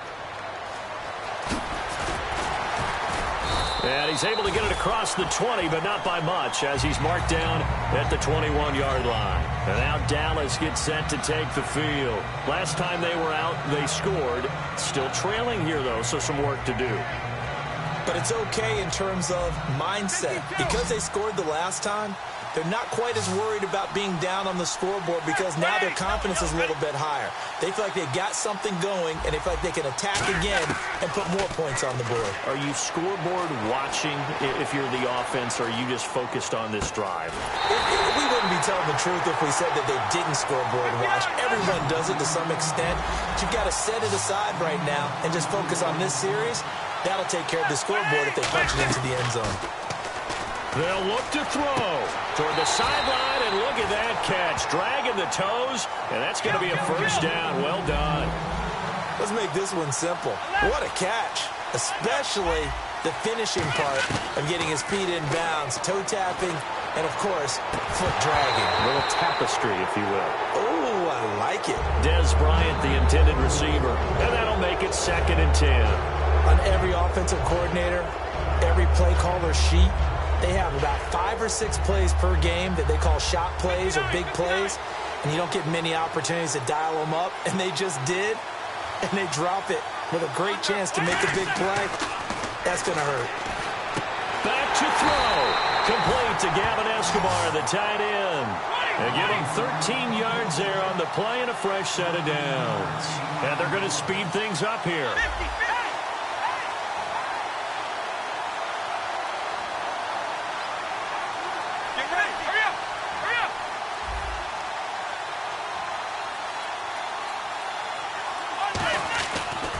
[SPEAKER 5] And he's able to get it across the 20, but not by much, as he's marked down at the 21-yard line. And now Dallas gets set to take the field. Last time they were out, they scored. Still trailing here, though, so some work to do.
[SPEAKER 6] But it's okay in terms of mindset. Because they scored the last time, they're not quite as worried about being down on the scoreboard because now their confidence is a little bit higher. They feel like they've got something going, and they feel like they can attack again and put more points on the board.
[SPEAKER 5] Are you scoreboard watching if you're the offense, or are you just focused on this drive?
[SPEAKER 6] We wouldn't be telling the truth if we said that they didn't scoreboard watch. Everyone does it to some extent. But you've got to set it aside right now and just focus on this series. That'll take care of the scoreboard if they punch it into the end zone.
[SPEAKER 5] They'll look to throw toward the sideline, and look at that catch. Dragging the toes, and that's going to be a 1st down. Well done.
[SPEAKER 6] Let's make this one simple. What a catch, especially the finishing part of getting his feet in bounds, toe tapping, and, of course, foot dragging.
[SPEAKER 5] A little tapestry, if you will.
[SPEAKER 6] Oh, I like it.
[SPEAKER 5] Des Bryant, the intended receiver, and that'll make it 2nd and 10.
[SPEAKER 6] On every offensive coordinator, every play caller sheet, they have about 5 or 6 plays per game that they call shot plays or big plays, and you don't get many opportunities to dial them up, and they just did, and they drop it with a great chance to make a big play. That's going to hurt.
[SPEAKER 5] Back to throw. Complete to Gavin Escobar, the tight end. They give him 13 yards there on the play and a fresh set of downs. And they're going to speed things up here.
[SPEAKER 7] Get ready. Hurry up. Hurry up.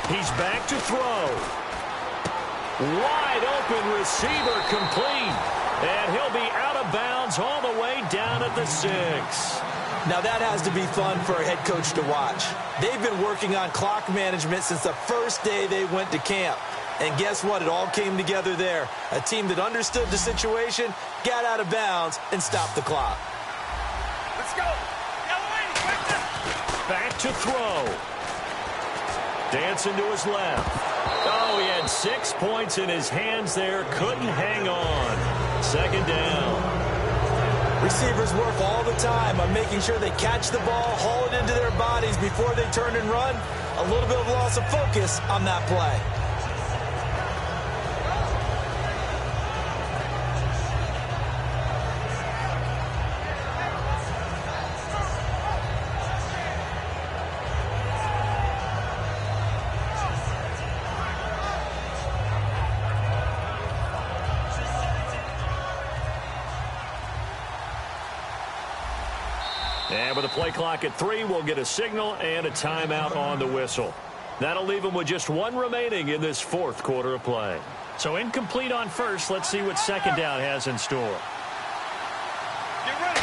[SPEAKER 5] He's back to throw. Wide open receiver complete. And he'll be out of bounds all the way down at the 6.
[SPEAKER 6] Now that has to be fun for a head coach to watch. They've been working on clock management since the first day they went to camp. And guess what? It all came together there. A team that understood the situation, got out of bounds, and stopped the clock.
[SPEAKER 7] Let's go.
[SPEAKER 5] Back to throw. Dancing to his left. Oh, he had 6 points in his hands there. Couldn't hang on. Second down.
[SPEAKER 6] Receivers work all the time on making sure they catch the ball, haul it into their bodies before they turn and run. A little bit of loss of focus on that play.
[SPEAKER 5] And with the play clock at 3, we'll get a signal and a timeout on the whistle. That'll leave them with just 1 remaining in this 4th quarter of play. So incomplete on first. Let's see what second down has in store.
[SPEAKER 7] Get ready.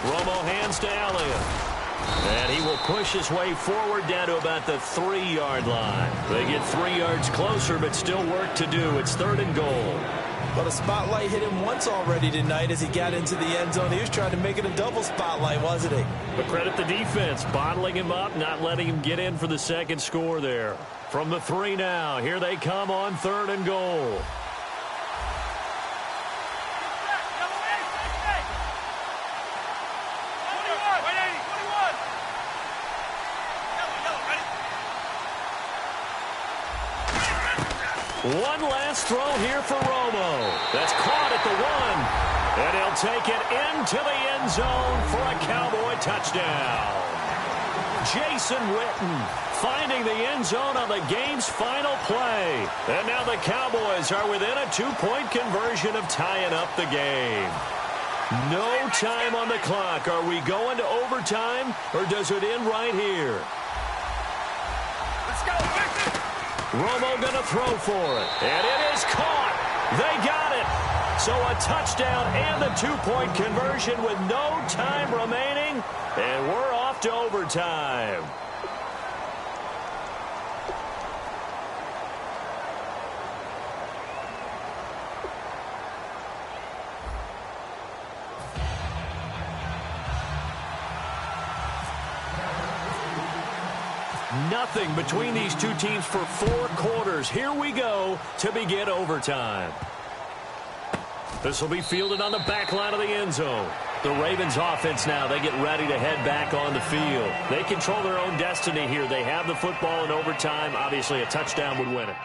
[SPEAKER 5] Romo hands to Elliott. And he will push his way forward down to about the 3-yard line. They get 3 yards closer, but still work to do. It's 3rd and goal.
[SPEAKER 6] But a spotlight hit him once already tonight as he got into the end zone. He was trying to make it a double spotlight, wasn't he?
[SPEAKER 5] But credit the defense, bottling him up, not letting him get in for the second score there. From the 3 now, here they come on 3rd and goal. One last throw here for Romo. That's caught at the 1. And he'll take it into the end zone for a Cowboy touchdown. Jason Witten finding the end zone on the game's final play. And now the Cowboys are within a 2-point conversion of tying up the game. No time on the clock. Are we going to overtime, or does it end right here?
[SPEAKER 7] Let's go.
[SPEAKER 5] Romo going to throw for it. And it is caught. They got it. So a touchdown and the 2-point conversion with no time remaining. And we're off to overtime. Nothing between these two teams for 4 quarters. Here we go to begin overtime. This will be fielded on the back line of the end zone. The Ravens offense now, they get ready to head back on the field. They control their own destiny here. They have the football in overtime. Obviously, a touchdown would win it.